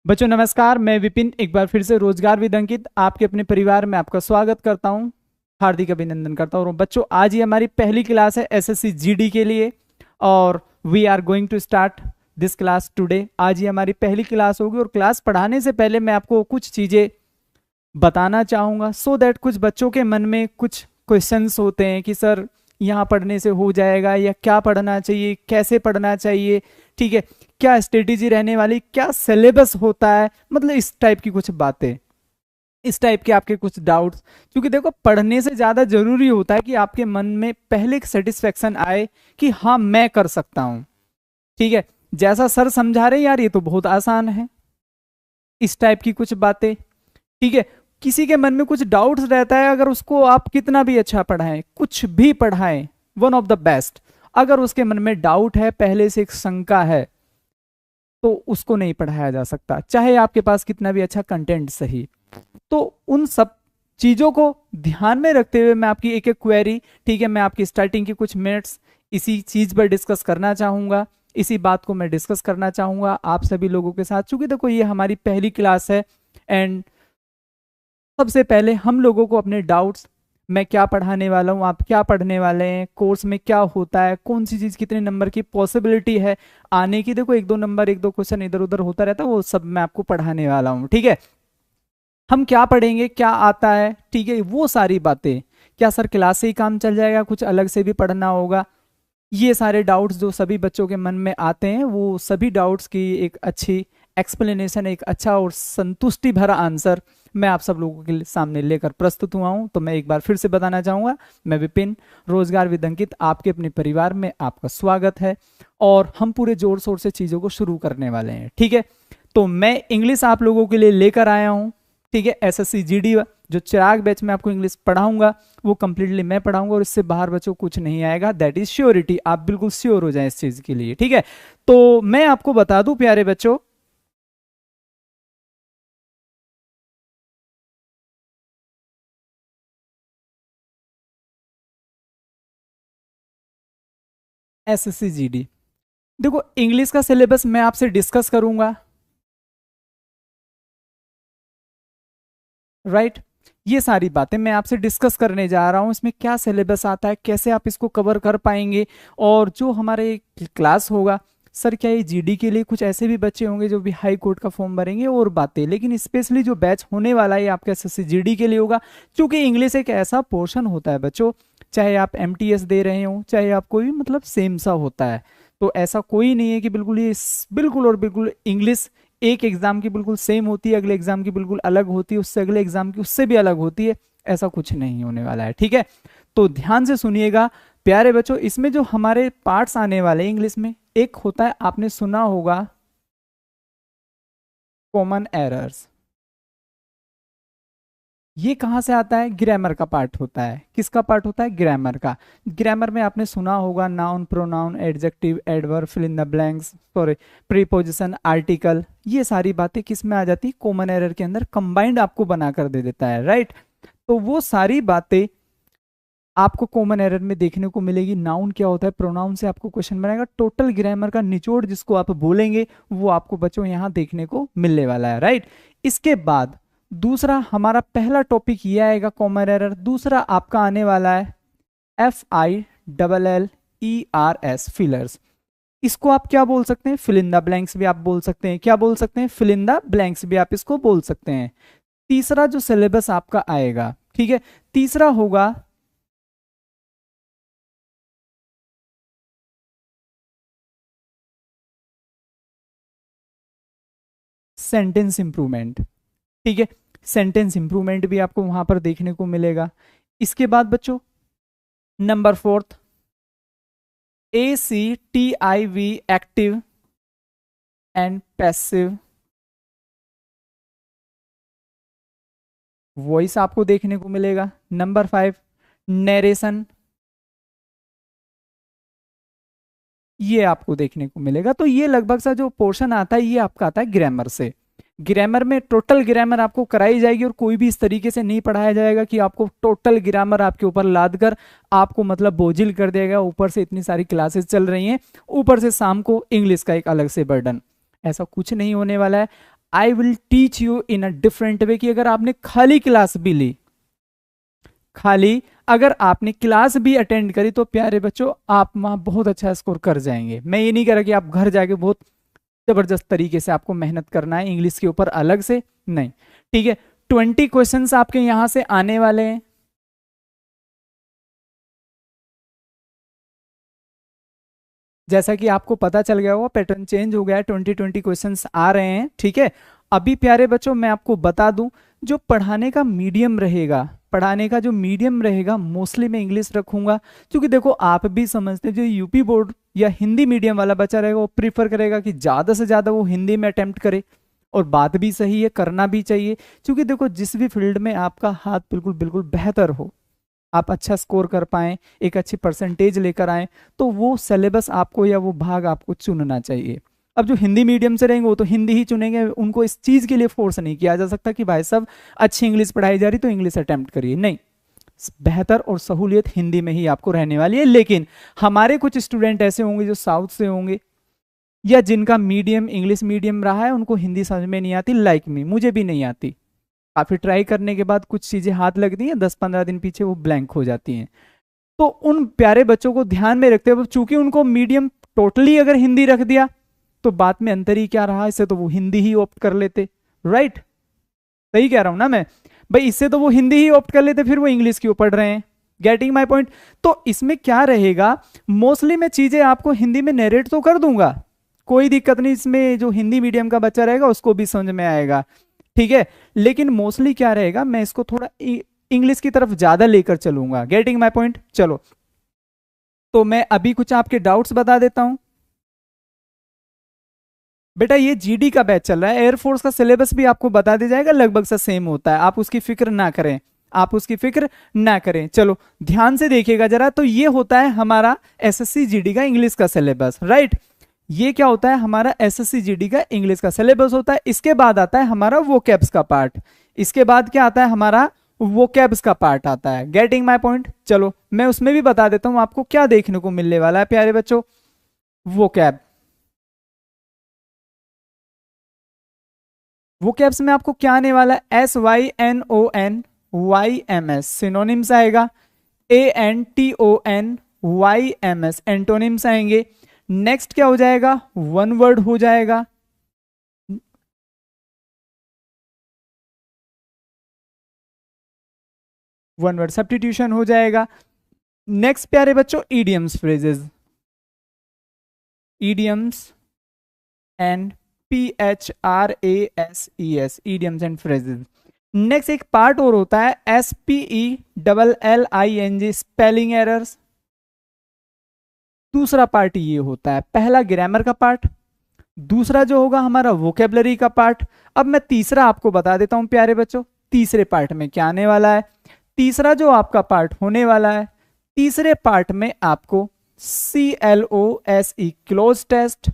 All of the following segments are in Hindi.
बच्चों नमस्कार, मैं विपिन एक बार फिर से रोजगार विद अंकित आपके अपने परिवार में आपका स्वागत करता हूं, हार्दिक अभिनंदन करता हूं। बच्चों आज ही हमारी पहली क्लास है एसएससी जीडी के लिए और we are going to start this class today. आज ही हमारी पहली क्लास होगी और क्लास पढ़ाने से पहले मैं आपको कुछ चीज़ें बताना चाहूँगा सो दैट कुछ बच्चों के मन में कुछ क्वेश्चंस होते हैं कि सर यहाँ पढ़ने से हो जाएगा या क्या पढ़ना चाहिए, कैसे पढ़ना चाहिए, ठीक है, क्या स्ट्रेटेजी रहने वाली, क्या सिलेबस होता है, मतलब इस टाइप की कुछ बातें, इस टाइप के आपके कुछ डाउट्स। क्योंकि देखो पढ़ने से ज़्यादा जरूरी होता है कि आपके मन में पहले एक सेटिस्फेक्शन आए कि हाँ मैं कर सकता हूँ, ठीक है, जैसा सर समझा रहे हैं यार ये तो बहुत आसान है, इस टाइप की कुछ बातें, ठीक है। किसी के मन में कुछ डाउट्स रहता है, अगर उसको आप कितना भी अच्छा पढ़ाएं, कुछ भी पढ़ाएं, वन ऑफ द बेस्ट, अगर उसके मन में डाउट है, पहले से एक शंका है, तो उसको नहीं पढ़ाया जा सकता, चाहे आपके पास कितना भी अच्छा कंटेंट सही। तो उन सब चीजों को ध्यान में रखते हुए मैं आपकी एक एक क्वेरी, ठीक है, मैं आपकी स्टार्टिंग के कुछ मिनट्स इसी चीज पर डिस्कस करना चाहूंगा, इसी बात को मैं डिस्कस करना चाहूंगा आप सभी लोगों के साथ। चूंकि देखो ये हमारी पहली क्लास है एंड सबसे पहले हम लोगों को अपने डाउट्स, मैं क्या पढ़ाने वाला हूँ, आप क्या पढ़ने वाले हैं, कोर्स में क्या होता है, कौन सी चीज़ कितने नंबर की पॉसिबिलिटी है आने की, देखो एक दो नंबर एक दो क्वेश्चन इधर उधर होता रहता है, वो सब मैं आपको पढ़ाने वाला हूँ, ठीक है। हम क्या पढ़ेंगे, क्या आता है, ठीक है, वो सारी बातें, क्या सर क्लास से ही काम चल जाएगा, कुछ अलग से भी पढ़ना होगा, ये सारे डाउट्स जो सभी बच्चों के मन में आते हैं, वो सभी डाउट्स की एक अच्छी एक्सप्लेनेशन, एक अच्छा और संतुष्टि भरा आंसर मैं आप सब लोगों के सामने लेकर प्रस्तुत हुआ हूं। तो मैं एक बार फिर से बताना चाहूंगा, मैं विपिन, रोजगार विद अंकित, आपके अपने परिवार में आपका स्वागत है और हम पूरे जोर शोर से चीज़ों को शुरू करने वाले हैं, ठीक है। तो मैं इंग्लिश आप लोगों के लिए लेकर आया हूँ, ठीक है, एसएससी जीडी जो चिराग बैच में आपको इंग्लिश पढ़ाऊंगा वो कंप्लीटली मैं पढ़ाऊंगा और इससे बाहर बच्चों कुछ नहीं आएगा, दैट इज श्योरिटी, आप बिल्कुल श्योर हो जाएं इस चीज के लिए, ठीक है। तो मैं आपको बता दूं प्यारे बच्चों, एसएससी जीडी, देखो इंग्लिश का सिलेबस मैं आपसे डिस्कस करूंगा, राइट, ये सारी बातें मैं आपसे डिस्कस करने जा रहा हूं, इसमें क्या सिलेबस आता है, कैसे आप इसको कवर कर पाएंगे, और जो हमारे क्लास होगा, सर क्या ये जीडी के लिए कुछ ऐसे भी बच्चे होंगे जो भी हाई कोर्ट का फॉर्म भरेंगे और बातें, लेकिन स्पेशली जो बैच होने वाला है आपका एसएससी जीडी के लिए होगा, क्योंकि इंग्लिश एक ऐसा पोर्शन होता है बच्चों, चाहे आप एमटीएस दे रहे हो, चाहे आप कोई मतलब सेम सा होता है, तो ऐसा कोई नहीं है कि बिल्कुल ये बिल्कुल और बिल्कुल इंग्लिश एक एग्जाम की बिल्कुल सेम होती है, अगले एग्जाम की बिल्कुल अलग होती है, उससे अगले एग्जाम की उससे भी अलग होती है, ऐसा कुछ नहीं होने वाला है, ठीक है। तो ध्यान से सुनिएगा प्यारे बच्चों, इसमें जो हमारे पार्ट्स आने वाले इंग्लिश में, एक होता है आपने सुना होगा कॉमन एरर्स, ये कहाँ से आता है, ग्रामर का पार्ट होता है, किसका पार्ट होता है, ग्रामर का। ग्रामर में आपने सुना होगा noun, pronoun, adjective, adverb, fill in the blanks, sorry preposition, article, ये सारी बातें किस में आ जाती, कॉमन एरर के अंदर कंबाइंड आपको बनाकर दे देता है, राइट। तो वो सारी बातें आपको कॉमन एरर में देखने को मिलेगी। नाउन क्या होता है, प्रोनाउन से आपको क्वेश्चन बनाएगा, टोटल ग्रामर का निचोड़ जिसको आप बोलेंगे वो आपको बच्चों यहाँ देखने को मिलने वाला है, राइट। इसके बाद दूसरा हमारा पहला टॉपिक ये आएगा कॉमन एरर, दूसरा आपका आने वाला है FILLERS, फिलर्स, इसको आप क्या बोल सकते हैं, फिल इन द ब्लैंक्स भी आप बोल सकते हैं, क्या बोल सकते हैं, फिल इन द ब्लैंक्स भी आप इसको बोल सकते हैं। तीसरा जो सिलेबस आपका आएगा, ठीक है, तीसरा होगा सेंटेंस इंप्रूवमेंट, ठीक है, सेंटेंस इंप्रूवमेंट भी आपको वहां पर देखने को मिलेगा। इसके बाद बच्चों number fourth ACTIV, active and passive voice आपको देखने को मिलेगा। नंबर 5 नरेशन, ये आपको देखने को मिलेगा। तो ये लगभग सा जो पोर्शन आता है ये आपका आता है ग्रामर से। ग्रामर में टोटल ग्रामर आपको कराई जाएगी और कोई भी इस तरीके से नहीं पढ़ाया जाएगा कि आपको टोटल ग्रामर आपके ऊपर लाद कर आपको मतलब बोझिल कर देगा, ऊपर से इतनी सारी क्लासेस चल रही हैं, ऊपर से शाम को इंग्लिश का एक अलग से बर्डन, ऐसा कुछ नहीं होने वाला है। I will teach you in a different way, कि अगर आपने खाली क्लास भी ली, खाली अगर आपने क्लास भी अटेंड करी, तो प्यारे बच्चों आप वहां बहुत अच्छा स्कोर कर जाएंगे। मैं ये नहीं कह रहा कि आप घर जाके बहुत जबरदस्त तरीके से आपको मेहनत करना है इंग्लिश के ऊपर अलग से, नहीं। ठीक है, 20 क्वेश्चंस आपके यहां से आने वाले हैं। जैसा कि आपको पता चल गया होगा, पैटर्न चेंज हो गया है, 20 क्वेश्चंस आ रहे हैं। ठीक है, अभी प्यारे बच्चों मैं आपको बता दूं, जो पढ़ाने का मीडियम रहेगा, पढ़ाने का जो मीडियम रहेगा, मोस्टली मैं इंग्लिश रखूंगा। क्योंकि देखो आप भी समझते हैं, जो यूपी बोर्ड या हिंदी मीडियम वाला बच्चा रहेगा, वो प्रीफर करेगा कि ज्यादा से ज्यादा वो हिंदी में अटेम्प्ट करे। और बात भी सही है, करना भी चाहिए। क्योंकि देखो जिस भी फील्ड में आपका हाथ बिल्कुल बिल्कुल बेहतर हो, आप अच्छा स्कोर कर पाएं, एक अच्छी परसेंटेज लेकर आए, तो वो सिलेबस आपको या वो भाग आपको चुनना चाहिए। अब जो हिंदी मीडियम से रहेंगे वो तो हिंदी ही चुनेंगे, उनको इस चीज के लिए फोर्स नहीं किया जा सकता कि भाई साहब अच्छी इंग्लिश पढ़ाई जा रही तो इंग्लिश अटेम्प्ट करिए, नहीं। बेहतर और सहूलियत हिंदी में ही आपको रहने वाली है। लेकिन हमारे कुछ स्टूडेंट ऐसे होंगे जो साउथ से होंगे, या जिनका मीडियम इंग्लिश मीडियम रहा है, उनको हिंदी समझ में नहीं आती, लाइक मी, मुझे भी नहीं आती। काफी ट्राई करने के बाद कुछ चीजें हाथ लगती हैं, 10-15 दिन पीछे वो ब्लैंक हो जाती हैं। तो उन प्यारे बच्चों को ध्यान में रखते हुए, चूंकि उनको मीडियम टोटली अगर हिंदी रख दिया, तो बात में अंतर ही क्या रहा, इससे तो वो हिंदी ही ऑप्ट कर लेते। राइट, सही कह रहा हूं ना मैं भाई, इससे तो वो हिंदी ही ऑप्ट कर लेते, फिर वो इंग्लिश क्यों पढ़ रहे हैं। Getting my point. तो इसमें क्या रहेगा, मोस्टली मैं चीजें आपको हिंदी में नरेट तो कर दूंगा, कोई दिक्कत नहीं, इसमें जो हिंदी मीडियम का बच्चा रहेगा उसको भी समझ में आएगा। ठीक है, लेकिन मोस्टली क्या रहेगा, मैं इसको थोड़ा इंग्लिश की तरफ ज्यादा लेकर चलूंगा। Getting my point. चलो, तो मैं अभी कुछ आपके डाउट्स बता देता हूं। बेटा ये जीडी का बैच चल रहा है, एयरफोर्स का सिलेबस भी आपको बता दिया जाएगा, लगभग सा सेम होता है, आप उसकी फिक्र ना करें, आप उसकी फिक्र ना करें। चलो ध्यान से देखिएगा जरा, तो ये होता है हमारा एसएससी जीडी का इंग्लिश का सिलेबस, राइट। ये क्या होता है, हमारा एसएससी जीडी का इंग्लिश का सिलेबस होता है। इसके बाद आता है हमारा वोकैब्स का पार्ट, इसके बाद क्या आता है, हमारा वोकैब्स का पार्ट आता है। Getting my point. चलो मैं उसमें भी बता देता हूं आपको क्या देखने को मिलने वाला है प्यारे बच्चों। वोकैब, वोकैब्स में आपको क्या आने वाला है, SYNONYMS सिनोनिम्स आएगा, ANTONYMS एंटोनिम्स आएंगे। नेक्स्ट क्या हो जाएगा, वन वर्ड हो जाएगा, वन वर्ड सब्स्टिट्यूशन हो जाएगा। नेक्स्ट प्यारे बच्चों idioms phrases, idioms and PHRASES, idioms and phrases. Next एक पार्ट और होता है SPELLING, स्पेलिंग एरर्स। दूसरा पार्ट ये होता है, पहला ग्रामर का पार्ट, दूसरा जो होगा हमारा वोकेबलरी का पार्ट। अब मैं तीसरा आपको बता देता हूं प्यारे बच्चों, तीसरे पार्ट में क्या आने वाला है। तीसरा जो आपका पार्ट होने वाला है, तीसरे पार्ट में आपको CLOSE क्लोज टेस्ट,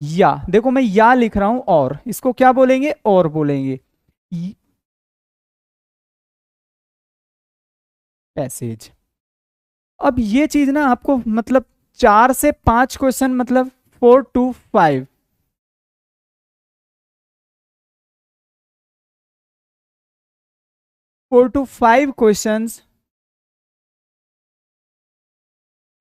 या देखो मैं या लिख रहा हूं, और इसको क्या बोलेंगे, और बोलेंगे पैसेज। अब ये चीज ना आपको मतलब 4 से 5 क्वेश्चन, मतलब 4 to 5, 4 to 5 क्वेश्चंस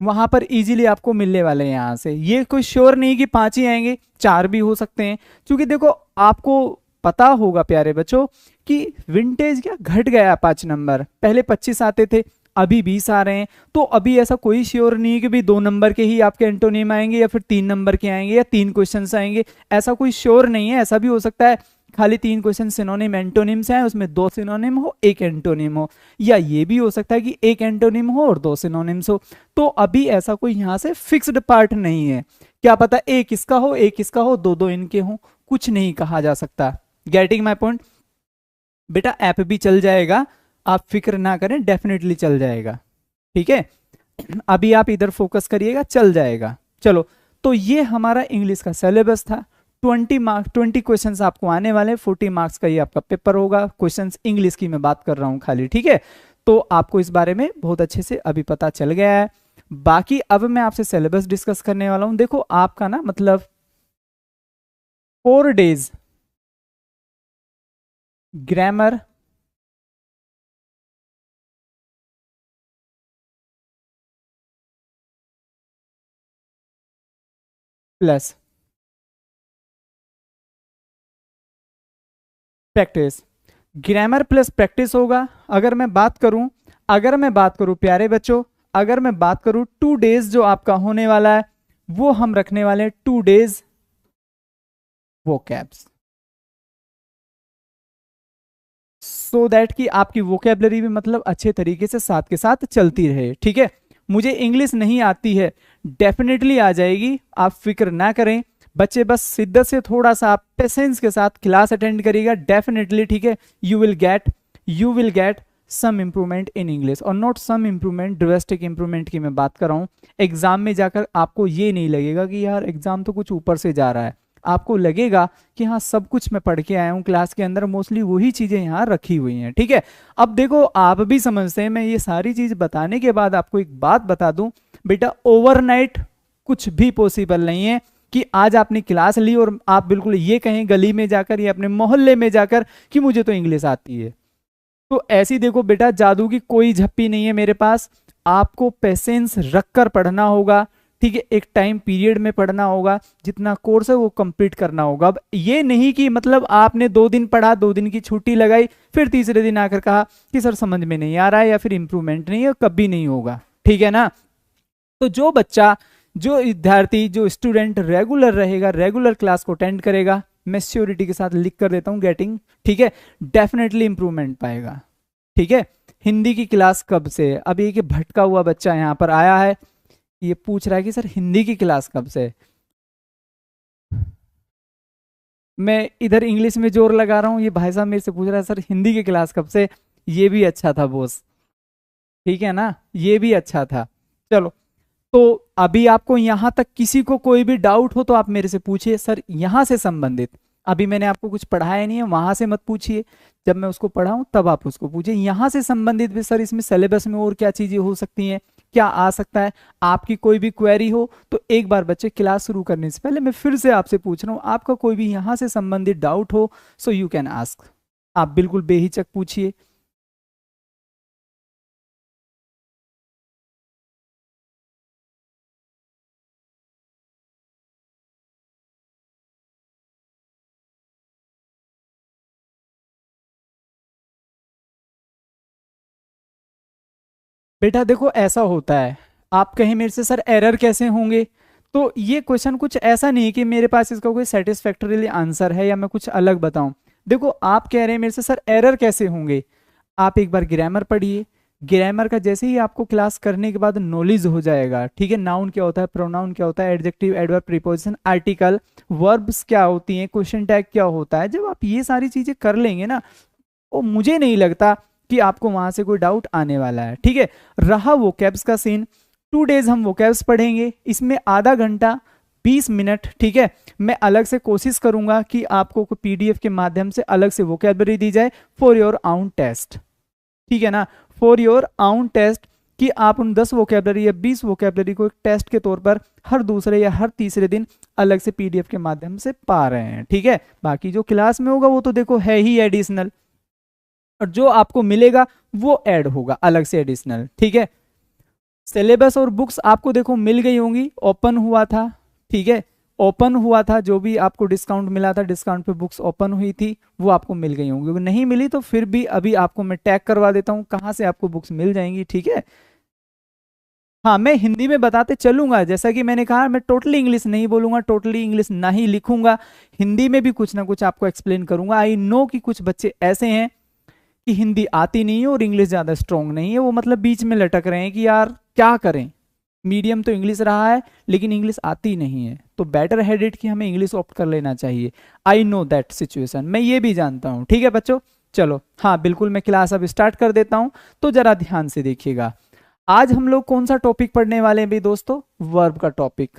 वहां पर इजीली आपको मिलने वाले हैं। यहां से ये कोई श्योर नहीं कि 5 ही आएंगे, 4 भी हो सकते हैं। क्योंकि देखो आपको पता होगा प्यारे बच्चों कि विंटेज क्या घट गया, 5 नंबर, पहले 25 आते थे, अभी 20 आ रहे हैं। तो अभी ऐसा कोई श्योर नहीं है कि भी 2 नंबर के ही आपके एंटोनिम आएंगे, या फिर 3 नंबर के आएंगे, या 3 क्वेश्चन आएंगे, ऐसा कोई श्योर नहीं है। ऐसा भी हो सकता है खाली 3 क्वेश्चन सिनोनिम एंटोनिम से आए, उसमें 2 सिनोनिम हो, 1 एंटोनिम हो, या ये भी हो सकता है कि 1 एंटोनिम हो और 2 सिनोनिम्स हो। तो अभी ऐसा कोई यहां से फिक्स्ड पार्ट नहीं है, क्या पता एक इसका हो, एक इसका हो, दो दो इनके हो, कुछ नहीं कहा जा सकता। Getting my point. बेटा ऐप भी चल जाएगा, आप फिक्र ना करें, डेफिनेटली चल जाएगा। ठीक है, अभी आप इधर फोकस करिएगा, चल जाएगा। चलो, तो ये हमारा इंग्लिश का सिलेबस था। 20 क्वेश्चंस आपको आने वाले, 40 मार्क्स का ये आपका पेपर होगा। क्वेश्चंस इंग्लिश की मैं बात कर रहा हूं खाली, ठीक है। तो आपको इस बारे में बहुत अच्छे से अभी पता चल गया है। बाकी अब मैं आपसे सिलेबस डिस्कस करने वाला हूं। देखो आपका ना मतलब 4 days grammar plus practice. Grammar plus practice होगा। अगर मैं बात करूं प्यारे बच्चों, अगर मैं बात करूं 2 days जो आपका होने वाला है, वो हम रखने वाले हैं 2 days वोकैब्स, सो दैट कि आपकी वोकेबलरी भी मतलब अच्छे तरीके से साथ के साथ चलती रहे। ठीक है, मुझे इंग्लिश नहीं आती है, डेफिनेटली आ जाएगी, आप फिक्र ना करें बच्चे, बस शिद्दत से थोड़ा सा आप पेशेंस के साथ क्लास अटेंड करिएगा डेफिनेटली। ठीक है, you will get some improvement in English, और not some improvement, drastic improvement की मैं बात कर रहा हूँ। एग्जाम में जाकर आपको ये नहीं लगेगा कि यार एग्जाम तो कुछ ऊपर से जा रहा है, आपको लगेगा कि हाँ सब कुछ मैं पढ़ के आया हूँ क्लास के अंदर, मोस्टली वही चीजें यहाँ रखी हुई हैं। ठीक है, अब देखो आप भी समझते हैं, मैं ये सारी चीज बताने के बाद आपको एक बात बता दूं, बेटा ओवरनाइट कुछ भी पॉसिबल नहीं है कि आज आपने क्लास ली और आप बिल्कुल ये कहें गली में जाकर या अपने मोहल्ले में जाकर कि मुझे तो इंग्लिश आती है। तो ऐसी देखो बेटा जादू की कोई झप्पी नहीं है मेरे पास, आपको पेशेंस रखकर पढ़ना होगा। ठीक है, एक टाइम पीरियड में पढ़ना होगा, जितना कोर्स है वो कंप्लीट करना होगा। अब ये नहीं कि मतलब आपने 2 दिन पढ़ा, 2 दिन की छुट्टी लगाई, फिर तीसरे दिन आकर कहा कि सर समझ में नहीं आ रहा है या फिर इंप्रूवमेंट नहीं है, कभी नहीं होगा। ठीक है ना, तो जो बच्चा, जो विद्यार्थी, जो स्टूडेंट रेगुलर रहेगा, रेगुलर क्लास को अटेंड करेगा, मैं श्योरिटी के साथ लिख कर देता हूं गेटिंग, ठीक है, डेफिनेटली इंप्रूवमेंट पाएगा। ठीक है, हिंदी की क्लास कब से, अब एक भटका हुआ बच्चा यहां पर आया है, ये पूछ रहा है कि सर हिंदी की क्लास कब से। मैं इधर इंग्लिश में जोर लगा रहा हूँ, ये भाई साहब मेरे से पूछ रहा है सर हिंदी की क्लास कब से। ये भी अच्छा था बॉस, ठीक है ना, ये भी अच्छा था। चलो, तो अभी आपको यहां तक किसी को कोई भी डाउट हो तो आप मेरे से पूछिए सर, यहां से संबंधित। अभी मैंने आपको कुछ पढ़ाया नहीं है, वहां से मत पूछिए, जब मैं उसको पढ़ाऊं तब आप उसको पूछिए। यहां से संबंधित भी सर इसमें सिलेबस में और क्या चीजें हो सकती हैं, क्या आ सकता है, आपकी कोई भी क्वेरी हो तो एक बार बच्चे क्लास शुरू करने से पहले मैं फिर से आपसे पूछ रहा हूँ, आपका कोई भी यहां से संबंधित डाउट हो सो यू कैन आस्क, आप बिल्कुल बेहिचक पूछिए। बेटा देखो ऐसा होता है, आप कहें मेरे से सर एरर कैसे होंगे, तो ये क्वेश्चन कुछ ऐसा नहीं है कि मेरे पास इसका कोई सेटिस्फैक्टरीली आंसर है या मैं कुछ अलग बताऊं। देखो आप कह रहे हैं मेरे से सर एरर कैसे होंगे, आप एक बार ग्रामर पढ़िए, ग्रामर का जैसे ही आपको क्लास करने के बाद नॉलेज हो जाएगा, ठीक है, नाउन क्या होता है, प्रोनाउन क्या होता है, adjective, adverb, preposition, article, verbs क्या होती हैं, क्वेश्चन टैग क्या होता है, जब आप ये सारी चीजें कर लेंगे ना, तो मुझे नहीं लगता कि आपको वहां से कोई डाउट आने वाला है। ठीक है, रहा वोकैब्स का सीन, 2 days हम वोकैब्स पढ़ेंगे, इसमें आधा घंटा 20 मिनट, ठीक है, मैं अलग से कोशिश करूंगा कि आपको पीडीएफ के माध्यम से अलग से वोकैबलरी दी जाए फॉर योर आउन टेस्ट। ठीक है ना, फॉर योर आउन टेस्ट, कि आप उन 10 वोकैबलरी या 20 वोकैबलरी को एक टेस्ट के तौर पर हर दूसरे या हर तीसरे दिन अलग से पीडीएफ के माध्यम से पा रहे हैं। ठीक है, बाकी जो क्लास में होगा वो तो देखो है ही एडिशनल, और जो आपको मिलेगा वो ऐड होगा अलग से एडिशनल। ठीक है, सिलेबस और बुक्स आपको देखो मिल गई होंगी, ओपन हुआ था, ठीक है, ओपन हुआ था, जो भी आपको डिस्काउंट मिला था, डिस्काउंट पे बुक्स ओपन हुई थी, वो आपको मिल गई होंगी। अगर नहीं मिली तो फिर भी अभी आपको मैं टैग करवा देता हूँ कहाँ से आपको बुक्स मिल जाएंगी। ठीक है, हाँ मैं हिंदी में बताते चलूंगा, जैसा कि मैंने कहा मैं टोटली इंग्लिश नहीं बोलूंगा, टोटली इंग्लिश ना ही लिखूंगा, हिंदी में भी कुछ ना कुछ आपको एक्सप्लेन करूंगा। आई नो कि कुछ बच्चे ऐसे हैं कि हिंदी आती नहीं है और इंग्लिश ज़्यादा स्ट्रांग नहीं है, वो मतलब बीच में लटक रहे हैं कि यार क्या करें, मीडियम तो इंग्लिश रहा है लेकिन इंग्लिश आती नहीं है, तो बेटर हेडेड कि हमें इंग्लिश ऑप्ट कर लेना चाहिए। आई नो दैट सिचुएशन, मैं ये भी जानता हूँ। ठीक है बच्चों, चलो हाँ बिल्कुल, मैं क्लास अब स्टार्ट कर देता हूँ, तो जरा ध्यान से देखिएगा। आज हम लोग कौन सा टॉपिक पढ़ने वाले हैं भी दोस्तों, वर्ब का टॉपिक।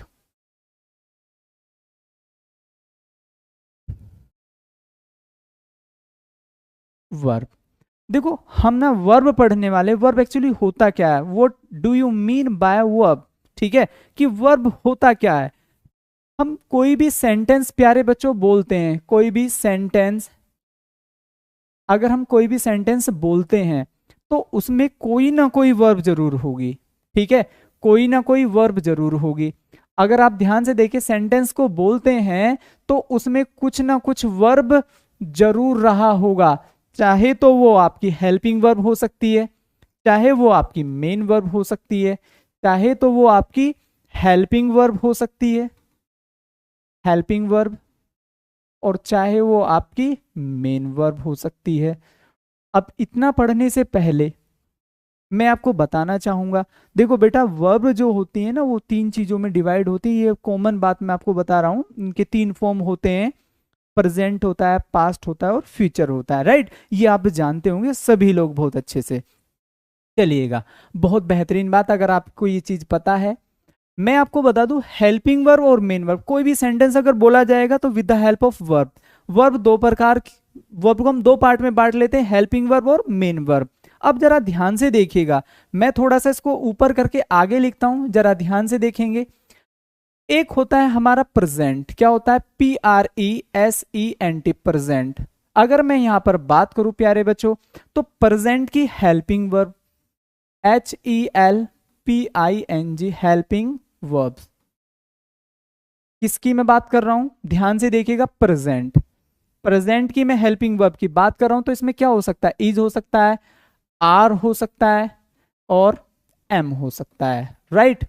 वर्ब, देखो हम ना वर्ब पढ़ने वाले, वर्ब एक्चुअली होता क्या है, what do you mean by verb. ठीक है, कि वर्ब होता क्या है, हम कोई भी सेंटेंस प्यारे बच्चों बोलते हैं, कोई भी सेंटेंस, अगर हम कोई भी सेंटेंस बोलते हैं तो उसमें कोई ना कोई वर्ब जरूर होगी, ठीक है, कोई ना कोई वर्ब जरूर होगी। अगर आप ध्यान से देखें सेंटेंस को बोलते हैं तो उसमें कुछ ना कुछ वर्ब जरूर रहा होगा, चाहे तो वो आपकी हेल्पिंग वर्ब हो सकती है, चाहे वो आपकी मेन वर्ब हो सकती है, चाहे तो वो आपकी हेल्पिंग वर्ब हो सकती है, हेल्पिंग वर्ब, और चाहे वो आपकी मेन वर्ब हो सकती है। अब इतना पढ़ने से पहले मैं आपको बताना चाहूंगा, देखो बेटा वर्ब जो होती है ना वो तीन चीजों में डिवाइड होती है, ये कॉमन बात मैं आपको बता रहा हूं। इनके तीन फॉर्म होते हैं, प्रेजेंट होता है, पास्ट होता है और फ्यूचर होता है, राइट, ये आप जानते होंगे सभी लोग बहुत अच्छे से। चलिएगा, बहुत बेहतरीन बात, अगर आपको ये चीज पता है। मैं आपको बता दूं हेल्पिंग वर्ब और मेन वर्ब, कोई भी सेंटेंस अगर बोला जाएगा तो with the help of verb. Verb दो प्रकार, वर्ब को हम दो पार्ट में बांट लेते हैं, हेल्पिंग वर्ब और मेन वर्ब। अब जरा ध्यान से देखिएगा, मैं थोड़ा सा इसको ऊपर करके आगे लिखता हूं, जरा ध्यान से देखेंगे। एक होता है हमारा प्रेजेंट, क्या होता है, PRESENT, प्रेजेंट। अगर मैं यहां पर बात करूं प्यारे बच्चों तो प्रेजेंट की helping verb HELPING, helping verbs. किसकी मैं बात कर रहा हूं, ध्यान से देखिएगा, प्रेजेंट। प्रेजेंट की मैं हेल्पिंग वर्ब की बात कर रहा हूं तो इसमें क्या हो सकता है, इज हो सकता है, आर हो सकता है और एम हो सकता है, राइट।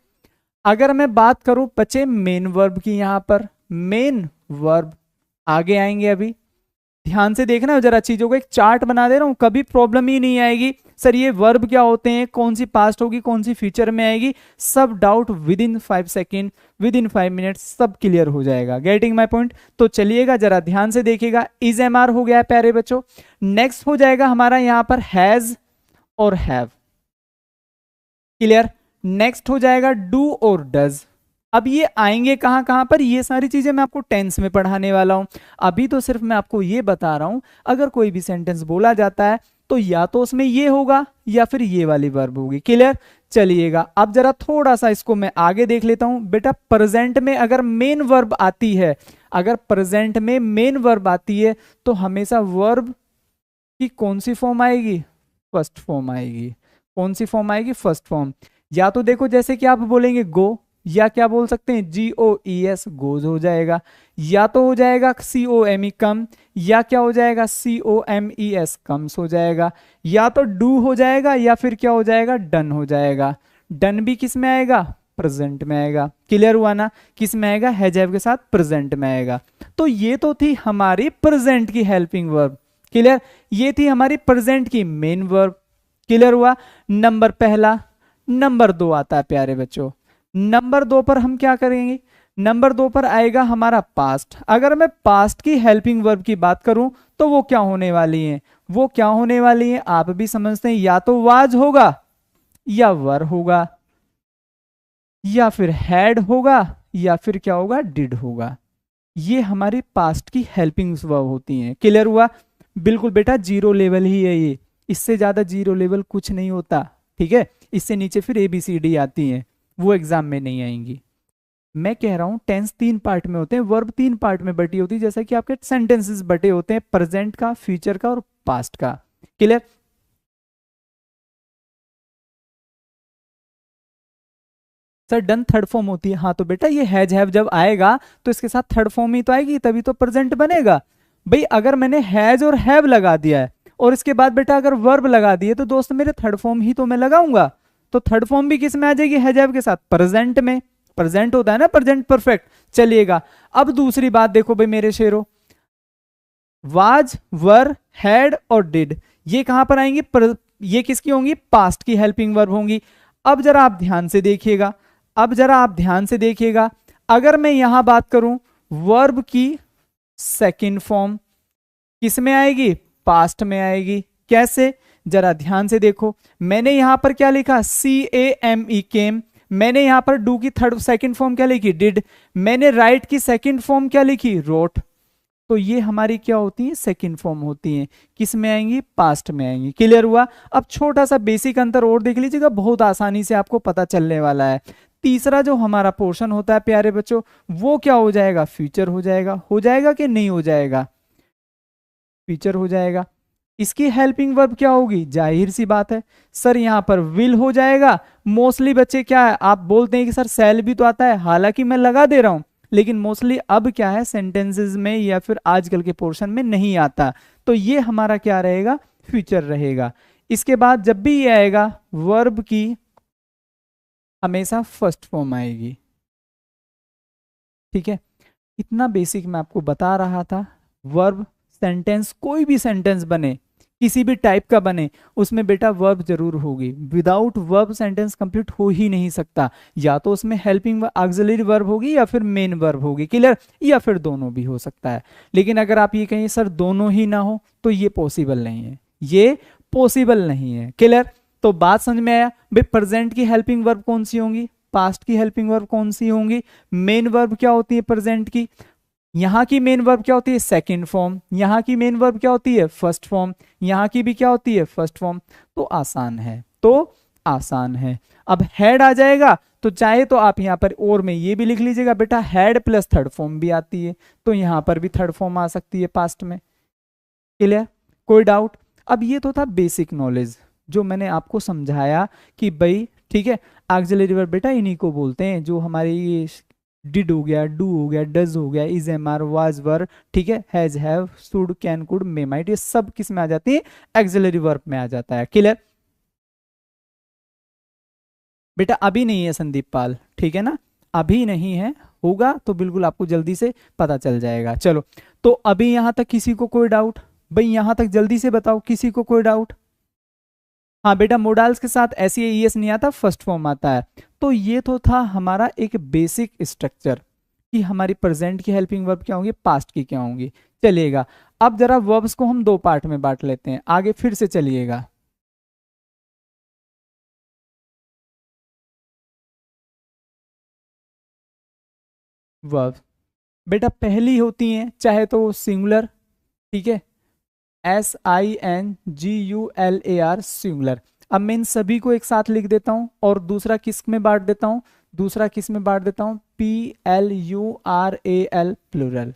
अगर मैं बात करूं बच्चे मेन वर्ब की, यहां पर मेन वर्ब आगे आएंगे, अभी ध्यान से देखना जरा, चीजों को एक चार्ट बना दे रहा हूं, कभी प्रॉब्लम ही नहीं आएगी सर ये वर्ब क्या होते हैं, कौन सी पास्ट होगी, कौन सी फ्यूचर में आएगी, सब doubt with in 5 second, with in 5 minute सब क्लियर हो जाएगा। Getting my point. तो चलिएगा जरा ध्यान से देखिएगा, इज एमआर हो गया है प्यारे बच्चों। नेक्स्ट हो जाएगा हमारा यहां पर हैज और हैव, क्लियर। नेक्स्ट हो जाएगा डू और डज। अब ये आएंगे कहां कहां पर, ये सारी चीजें मैं आपको टेंस में पढ़ाने वाला हूं, अभी तो सिर्फ मैं आपको ये बता रहा हूं। अगर कोई भी सेंटेंस बोला जाता है तो या तो उसमें ये होगा या फिर ये वाली वर्ब होगी, क्लियर। चलिएगा अब जरा थोड़ा सा इसको मैं आगे देख लेता हूं। बेटा प्रेजेंट में अगर मेन वर्ब आती है, अगर प्रेजेंट में मेन वर्ब आती है तो हमेशा वर्ब की कौन सी फॉर्म आएगी, फर्स्ट फॉर्म आएगी। कौन सी फॉर्म आएगी, फर्स्ट फॉर्म। या तो देखो जैसे कि आप बोलेंगे गो, या क्या बोल सकते हैं GOES, गोज हो जाएगा, या तो हो जाएगा COME, कम, या क्या हो जाएगा COMES, कम्स हो जाएगा, या तो डू हो जाएगा या फिर क्या हो जाएगा डन हो जाएगा। डन भी किस में आएगा, प्रेजेंट में आएगा, क्लियर हुआ ना, किस में आएगा, हैज हैव के साथ प्रेजेंट में आएगा। तो ये तो थी हमारी प्रेजेंट की हेल्पिंग वर्ब, क्लियर। ये थी हमारी प्रेजेंट की मेन वर्ब, क्लियर हुआ। नंबर पहला। नंबर दो आता है प्यारे बच्चों, नंबर दो पर हम क्या करेंगे, नंबर दो पर आएगा हमारा पास्ट। अगर मैं पास्ट की हेल्पिंग वर्ब की बात करूं तो वो क्या होने वाली है, वो क्या होने वाली है आप भी समझते हैं, या तो वाज होगा या वर होगा या फिर हैड होगा या फिर क्या होगा डिड होगा। ये हमारी पास्ट की हेल्पिंग वर्ब होती हैं, क्लियर हुआ। बिल्कुल बेटा जीरो लेवल ही है ये, इससे ज्यादा जीरो लेवल कुछ नहीं होता, ठीक है। इससे नीचे फिर ABCD आती हैं, वो एग्जाम में नहीं आएंगी। मैं कह रहा हूं टेंस 3 पार्ट में होते हैं, वर्ब 3 पार्ट में बटी होती है, जैसा कि आपके सेंटेंसेस बटे होते हैं, प्रेजेंट का, फ्यूचर का और पास्ट का, clear. Sir done third form होती है, हाँ तो बेटा ये हैज हैव जब आएगा तो इसके साथ थर्ड फॉर्म ही तो आएगी, तभी तो प्रेजेंट बनेगा। भाई अगर मैंने हैज और हैव लगा दिया है और इसके बाद बेटा अगर वर्ब लगा दिए तो दोस्त मेरे थर्ड फॉर्म ही तो मैं लगाऊंगा, तो थर्ड फॉर्म भी किस में आ जाएगी, हैज हैव के साथ, प्रेजेंट में। प्रेजेंट होता है ना, प्रेजेंट परफेक्ट। चलिएगा अब दूसरी बात देखो भाई मेरे शेरों, वाज, वर, हैड और डिड, ये कहां पर आएंगी, ये किसकी होंगी, पास्ट की हेल्पिंग वर्ब होंगी। अब जरा आप ध्यान से देखिएगा, अब जरा आप ध्यान से देखिएगा, अगर मैं यहां बात करूं वर्ब की सेकंड फॉर्म किस में आएगी, पास्ट में आएगी। कैसे, जरा ध्यान से देखो, मैंने यहां पर क्या लिखा, CAME, केम। मैंने यहां पर डू की थर्ड सेकंड फॉर्म क्या लिखी, डिड। मैंने राइट की सेकंड फॉर्म क्या लिखी, रोट। तो ये हमारी क्या होती है, सेकंड फॉर्म होती है, किस में आएंगी, पास्ट में आएंगी, क्लियर हुआ। अब छोटा सा बेसिक अंतर और देख लीजिएगा, बहुत आसानी से आपको पता चलने वाला है। तीसरा जो हमारा पोर्शन होता है प्यारे बच्चों, वो क्या हो जाएगा, फ्यूचर हो जाएगा कि नहीं हो जाएगा, फ्यूचर हो जाएगा। इसकी हेल्पिंग वर्ब क्या होगी, जाहिर सी बात है सर यहाँ पर विल हो जाएगा। मोस्टली बच्चे क्या है, आप बोलते हैं कि सर सेल भी तो आता है, हालांकि मैं लगा दे रहा हूं, लेकिन मोस्टली अब क्या है सेंटेंसेस में या फिर आजकल के पोर्शन में नहीं आता, तो ये हमारा क्या रहेगा, फ्यूचर रहेगा। इसके बाद जब भी ये आएगा वर्ब की हमेशा फर्स्ट फॉर्म आएगी, ठीक है। इतना बेसिक मैं आपको बता रहा था। वर्ब सेंटेंस, कोई भी सेंटेंस बने, किसी भी टाइप का बने, उसमें बेटा वर्ब जरूर होगी। विदाउट वर्ब सेंटेंस कंप्लीट हो ही नहीं सकता। या तो उसमें हेल्पिंग ऑक्सिलरी वर्ब होगी या फिर मेन वर्ब होगी, क्लियर, या फिर दोनों भी हो सकता है। लेकिन अगर आप ये कहें सर दोनों ही ना हो, तो ये पॉसिबल नहीं है, ये पॉसिबल नहीं है, क्लियर। तो बात समझ में आया भाई। प्रेजेंट की हेल्पिंग वर्ब कौन सी होंगी, पास्ट की हेल्पिंग वर्ब कौन सी होंगी, मेन वर्ब क्या होती है प्रेजेंट की, यहां की मेन वर्ब क्या होती है, सेकंड फॉर्म, यहां की मेन वर्ब क्या होती है, फर्स्ट फॉर्म, यहां की भी क्या होती है, फर्स्ट फॉर्म। तो आसान है, तो आसान है। अब हेड आ जाएगा, तो चाहे तो आप यहां पर और में ये भी लिख लीजिएगा बेटा, हेड प्लस थर्ड फॉर्म भी आती है, तो यहां पर भी थर्ड फॉर्म आ सकती है पास्ट में, क्लियर, कोई डाउट। अब ये तो था बेसिक नॉलेज जो मैंने आपको समझाया कि भाई ठीक है, ऑक्सिलरी वर्ब बेटा इन्हीं को बोलते हैं, जो हमारे ये डिड हो गया, डू हो गया, डज हो गया, इज, एम, आर, वाज, वर, ठीक है, has, have, should, can, could, may, might, ये सब किस में आ जाती है, ऑक्सिलरी वर्ब में आ जाता है, क्लियर। बेटा अभी नहीं है संदीप पाल, ठीक है ना, अभी नहीं है, होगा तो बिल्कुल आपको जल्दी से पता चल जाएगा। चलो, तो अभी यहां तक किसी को कोई डाउट, भाई यहां तक जल्दी से बताओ, किसी को कोई डाउट। हाँ बेटा, मोडाल्स के साथ एस ई एस नहीं आता, फर्स्ट फॉर्म आता है। तो ये तो था हमारा एक बेसिक स्ट्रक्चर कि हमारी प्रेजेंट की हेल्पिंग वर्ब क्या होंगी, पास्ट की क्या होंगी, चलिएगा। अब जरा वर्ब्स को हम दो पार्ट में बांट लेते हैं, आगे फिर से चलिएगा। वर्ब बेटा पहली होती हैं चाहे तो सिंगुलर, ठीक है, SINGULAR, सिंगुलर। अब मैं इन सभी को एक साथ लिख देता हूं और दूसरा किस में बांट देता हूं, दूसरा किस में बांट देता हूं, PLURAL, प्लूरल,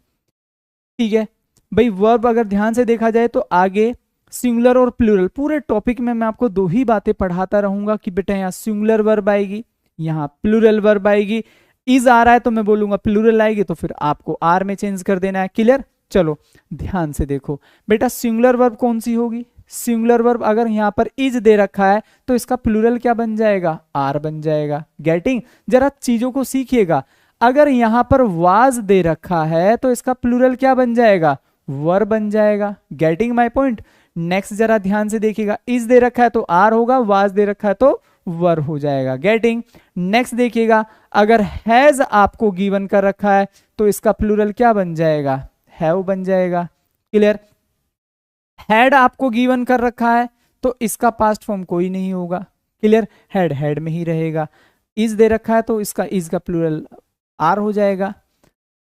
ठीक है। भाई वर्ब अगर ध्यान से देखा जाए तो आगे सिंगुलर और प्लूरल, पूरे टॉपिक में मैं आपको दो ही बातें पढ़ाता रहूंगा कि बेटा यहाँ सिंगुलर वर्ब आएगी, यहाँ प्लूरल वर्ब आएगी। इज आ रहा है तो मैं बोलूंगा प्लूरल आएगी, तो फिर आपको आर में चेंज कर देना है, क्लियर। चलो ध्यान से देखो बेटा, सिंगुलर वर्ब कौन सी होगी, सिंगुलर वर्ब अगर यहाँ पर इज दे रखा है तो इसका प्लूरल क्या बन जाएगा, आर बन जाएगा। गेटिंग, जरा चीजों को सीखिएगा। अगर यहां पर वाज दे रखा है तो इसका प्लूरल क्या बन जाएगा, वर बन जाएगा। Getting my point. नेक्स्ट जरा ध्यान से देखिएगा, इज दे रखा है तो आर होगा, वाज दे रखा है तो वर हो जाएगा। गेटिंग। नेक्स्ट देखिएगा, अगर हैज आपको गिवन कर रखा है तो इसका प्लूरल क्या बन जाएगा, हैव बन जाएगा, क्लियर। हैड आपको गिवन कर रखा है तो इसका पास्ट फॉर्म कोई नहीं होगा, क्लियर, हैड हैड में ही रहेगा। इज दे रखा है तो इसका इज का प्लूरल आर हो जाएगा।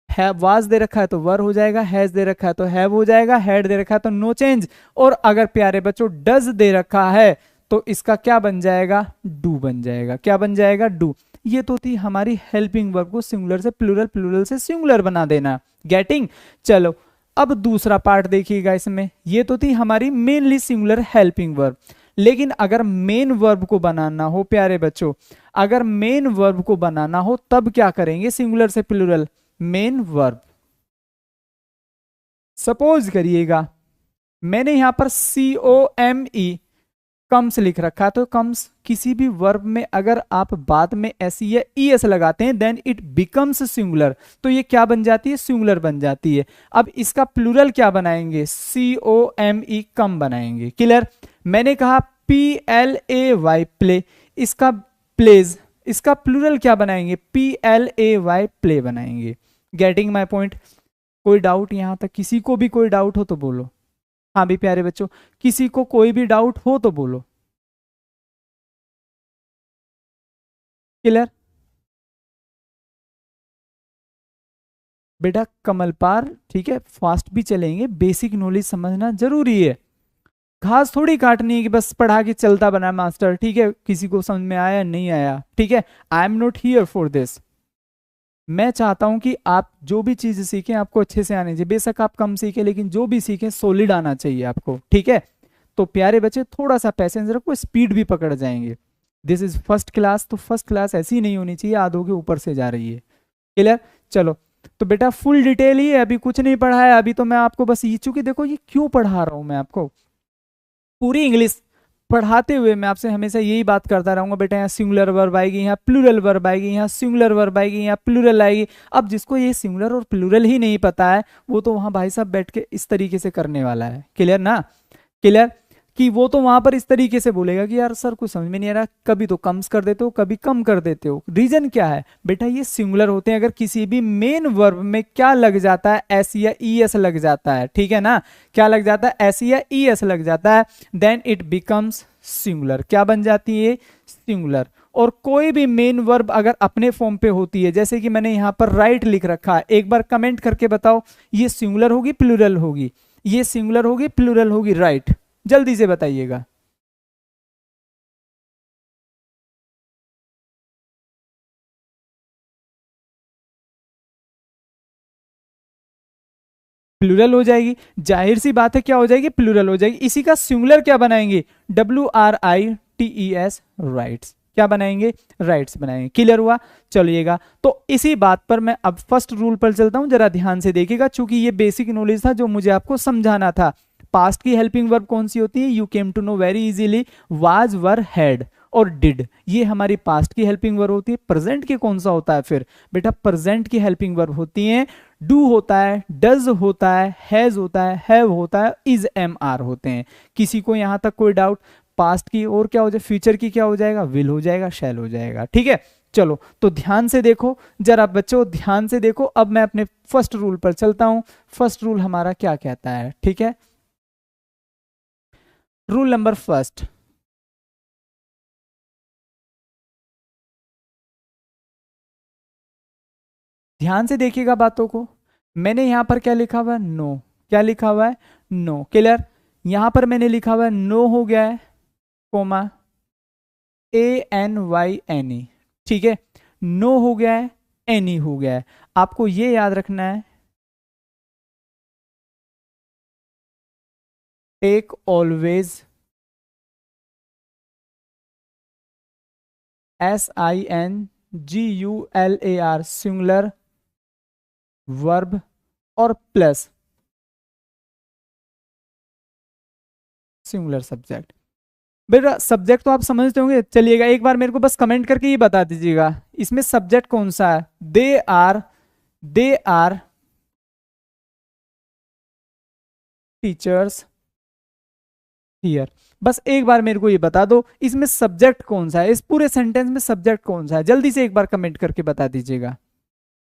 है वाज दे रखा है तो वर हो जाएगा, हैज दे रखा है तो हैव हो जाएगा, हैड दे रखा है तो नो चेंज। और अगर प्यारे बच्चों डज दे रखा है तो इसका क्या बन जाएगा, डू बन जाएगा। क्या बन जाएगा, डू। ये तो थी हमारी हेल्पिंग वर्ब को सिंगुलर से प्लूरल, प्लूरल से सिंगुलर बना देना। गेटिंग। चलो अब दूसरा पार्ट देखिएगा इसमें, ये तो थी हमारी मेनली सिंगुलर हेल्पिंग वर्ब। लेकिन अगर मेन वर्ब को बनाना हो प्यारे बच्चों, अगर मेन वर्ब को बनाना हो तब क्या करेंगे, सिंगुलर से प्लूरल, मेन वर्ब। सपोज करिएगा मैंने यहां पर COME, कम्स लिख रखा है, तो कम्स किसी भी वर्ब में अगर आप बाद में एस या ES लगाते हैं देन इट बिकम्स सिंगुलर, तो ये क्या बन जाती है, सिंगुलर बन जाती है। अब इसका प्लूरल क्या बनाएंगे, COME, कम बनाएंगे, क्लियर। मैंने कहा PLAY, प्ले, इसका प्लेज, इसका प्लूरल क्या बनाएंगे, PLAY, प्ले बनाएंगे। Getting my point. कोई डाउट यहां तक, किसी को भी कोई डाउट हो तो बोलो। हाँ भी प्यारे बच्चों, किसी को कोई भी डाउट हो तो बोलो, क्लियर। बेटा कमल पार, ठीक है, फास्ट भी चलेंगे, बेसिक नॉलेज समझना जरूरी है। घास थोड़ी काटनी है कि बस पढ़ा के चलता बना मास्टर, ठीक है, किसी को समझ में आया नहीं आया, ठीक है, I am not here for this. मैं चाहता हूं कि आप जो भी चीज सीखें आपको अच्छे से आने चाहिए, बेशक आप कम सीखें लेकिन जो भी सीखें सॉलिड आना चाहिए आपको, ठीक है। तो प्यारे बच्चे थोड़ा सा पैसेंस रखो, स्पीड भी पकड़ जाएंगे। दिस इज फर्स्ट क्लास, तो फर्स्ट क्लास ऐसी नहीं होनी चाहिए आधों के ऊपर से जा रही है। क्लियर? चलो, तो बेटा फुल डिटेल ही है, अभी कुछ नहीं पढ़ा है, अभी तो मैं आपको बस ये, चूंकि देखो ये क्यों पढ़ा रहा हूं मैं आपको, पूरी इंग्लिश पढ़ाते हुए मैं आपसे हमेशा यही बात करता रहूंगा, बेटा यहाँ सिंगुलर वर्ब आएगी, यहाँ प्लूरल वर्ब आएगी, यहाँ सिंगुलर वर्ब आएगी, यहाँ प्लूरल आएगी। अब जिसको ये सिंगुलर और प्लूरल ही नहीं पता है वो तो वहां भाई साहब बैठ के इस तरीके से करने वाला है। क्लियर ना? क्लियर? कि वो तो वहां पर इस तरीके से बोलेगा कि यार सर कुछ समझ में नहीं आ रहा, कभी तो कम्स कर देते हो कभी कम कर देते हो। रीजन क्या है बेटा? ये सिंगुलर होते हैं, अगर किसी भी मेन वर्ब में क्या लग जाता है, एस या ई एस लग जाता है, ठीक है ना, क्या लग जाता है, एस या ई एस लग जाता है, देन इट बिकम्स सिंगुलर। क्या बन जाती है? सिंगुलर। और कोई भी मेन वर्ब अगर अपने फॉर्म पे होती है, जैसे कि मैंने यहां पर राइट लिख रखा है, एक बार कमेंट करके बताओ ये सिंगुलर होगी प्लूरल होगी? ये सिंगुलर होगी प्लूरल होगी? राइट, जल्दी से बताइएगा। प्लूरल हो जाएगी, जाहिर सी बात है, क्या हो जाएगी? प्लूरल हो जाएगी। इसी का सिंगुलर क्या बनाएंगे? WRITES, rights. क्या बनाएंगे? राइट्स बनाएंगे। क्लियर हुआ? चलिएगा, तो इसी बात पर मैं अब फर्स्ट रूल पर चलता हूं, जरा ध्यान से देखिएगा, चूंकि ये बेसिक नॉलेज था जो मुझे आपको समझाना था। पास्ट की हेल्पिंग वर्ब कौन सी होती है? You came to know very easily, was, were, had और डिड, ये हमारी पास्ट की हेल्पिंग वर्ब होती है। प्रेजेंट की कौन सा होता है फिर? बेटा प्रेजेंट की हेल्पिंग वर्ब होती है डू होता है, डज होता है, हैज होता है, हैव होता है, इज, एम, आर होते हैं। किसी को यहां तक कोई डाउट? पास्ट की और क्या हो जाए, फ्यूचर की क्या हो जाएगा? विल हो जाएगा, शैल हो जाएगा, ठीक है। चलो, तो ध्यान से देखो जरा बच्चों, ध्यान से देखो। अब मैं अपने फर्स्ट रूल पर चलता हूं। फर्स्ट रूल हमारा क्या कहता है, ठीक है? रूल नंबर फर्स्ट, ध्यान से देखिएगा बातों को। मैंने यहां पर क्या लिखा हुआ है? नो। क्या लिखा हुआ है? नो। क्लियर? यहां पर मैंने लिखा हुआ है नो हो गया है, कोमा, ANYNE, ठीक है। नो हो गया है, एनी हो गया है। आपको ये याद रखना है, take always SINGULAR singular verb और प्लस सिंगुलर सब्जेक्ट। बेटा सब्जेक्ट तो आप समझते होंगे, चलिएगा एक बार मेरे को बस कमेंट करके ये बता दीजिएगा इसमें सब्जेक्ट कौन सा है। They are teachers here. बस एक बार मेरे को ये बता दो इसमें सब्जेक्ट कौन सा है, इस पूरे सेंटेंस में सब्जेक्ट कौन सा है, जल्दी से एक बार कमेंट करके बता दीजिएगा।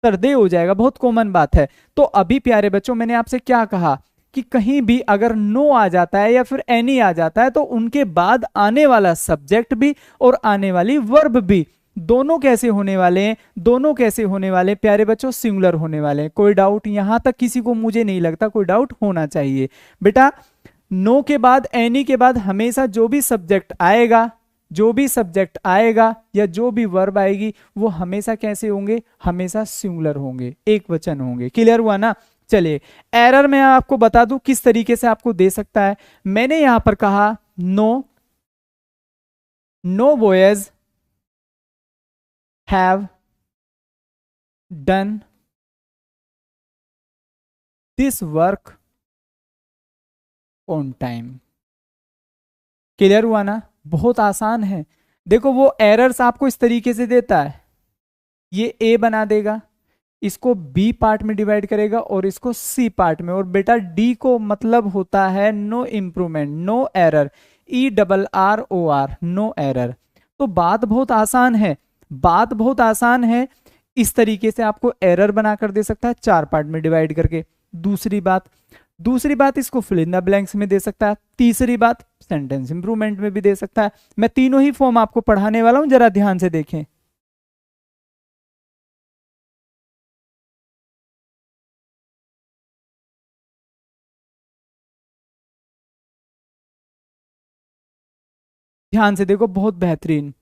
सर दे हो जाएगा, बहुत कॉमन बात है। तो अभी प्यारे बच्चों मैंने आपसे क्या कहा कि कहीं भी अगर नो आ जाता है या फिर एनी आ जाता है तो उनके बाद आने वाला सब्जेक्ट भी और आने वाली वर्ब भी, दोनों कैसे होने वाले हैं? दोनों कैसे होने वाले हैं प्यारे बच्चों? सिंगुलर होने वाले हैं। कोई डाउट यहां तक किसी को? मुझे नहीं लगता कोई डाउट होना चाहिए। बेटा नो के बाद, एनी के बाद हमेशा जो भी सब्जेक्ट आएगा, जो भी सब्जेक्ट आएगा या जो भी वर्ब आएगी वो हमेशा कैसे होंगे? हमेशा सिंगुलर होंगे, एक वचन होंगे। क्लियर हुआ ना? चलिए, एरर मैं आपको बता दूं किस तरीके से आपको दे सकता है। मैंने यहां पर कहा no, no boys have done this work on time. Clear हुआ ना? बहुत आसान है। देखो वो एरर्स आपको इस तरीके से देता है, ये ए बना देगा, इसको बी पार्ट में डिवाइड करेगा और इसको सी पार्ट में, और बेटा डी को मतलब होता है no improvement, no error, ERROR, no error. तो बात बहुत आसान है, बात बहुत आसान है। इस तरीके से आपको एरर बनाकर दे सकता है, चार पार्ट में डिवाइड करके। दूसरी बात, दूसरी बात इसको फिल इन द ब्लैंक्स में दे सकता है। तीसरी बात सेंटेंस इंप्रूवमेंट में भी दे सकता है। मैं तीनों ही फॉर्म आपको पढ़ाने वाला हूं, जरा ध्यान से देखें। ध्यान से देखो, बहुत बेहतरीन।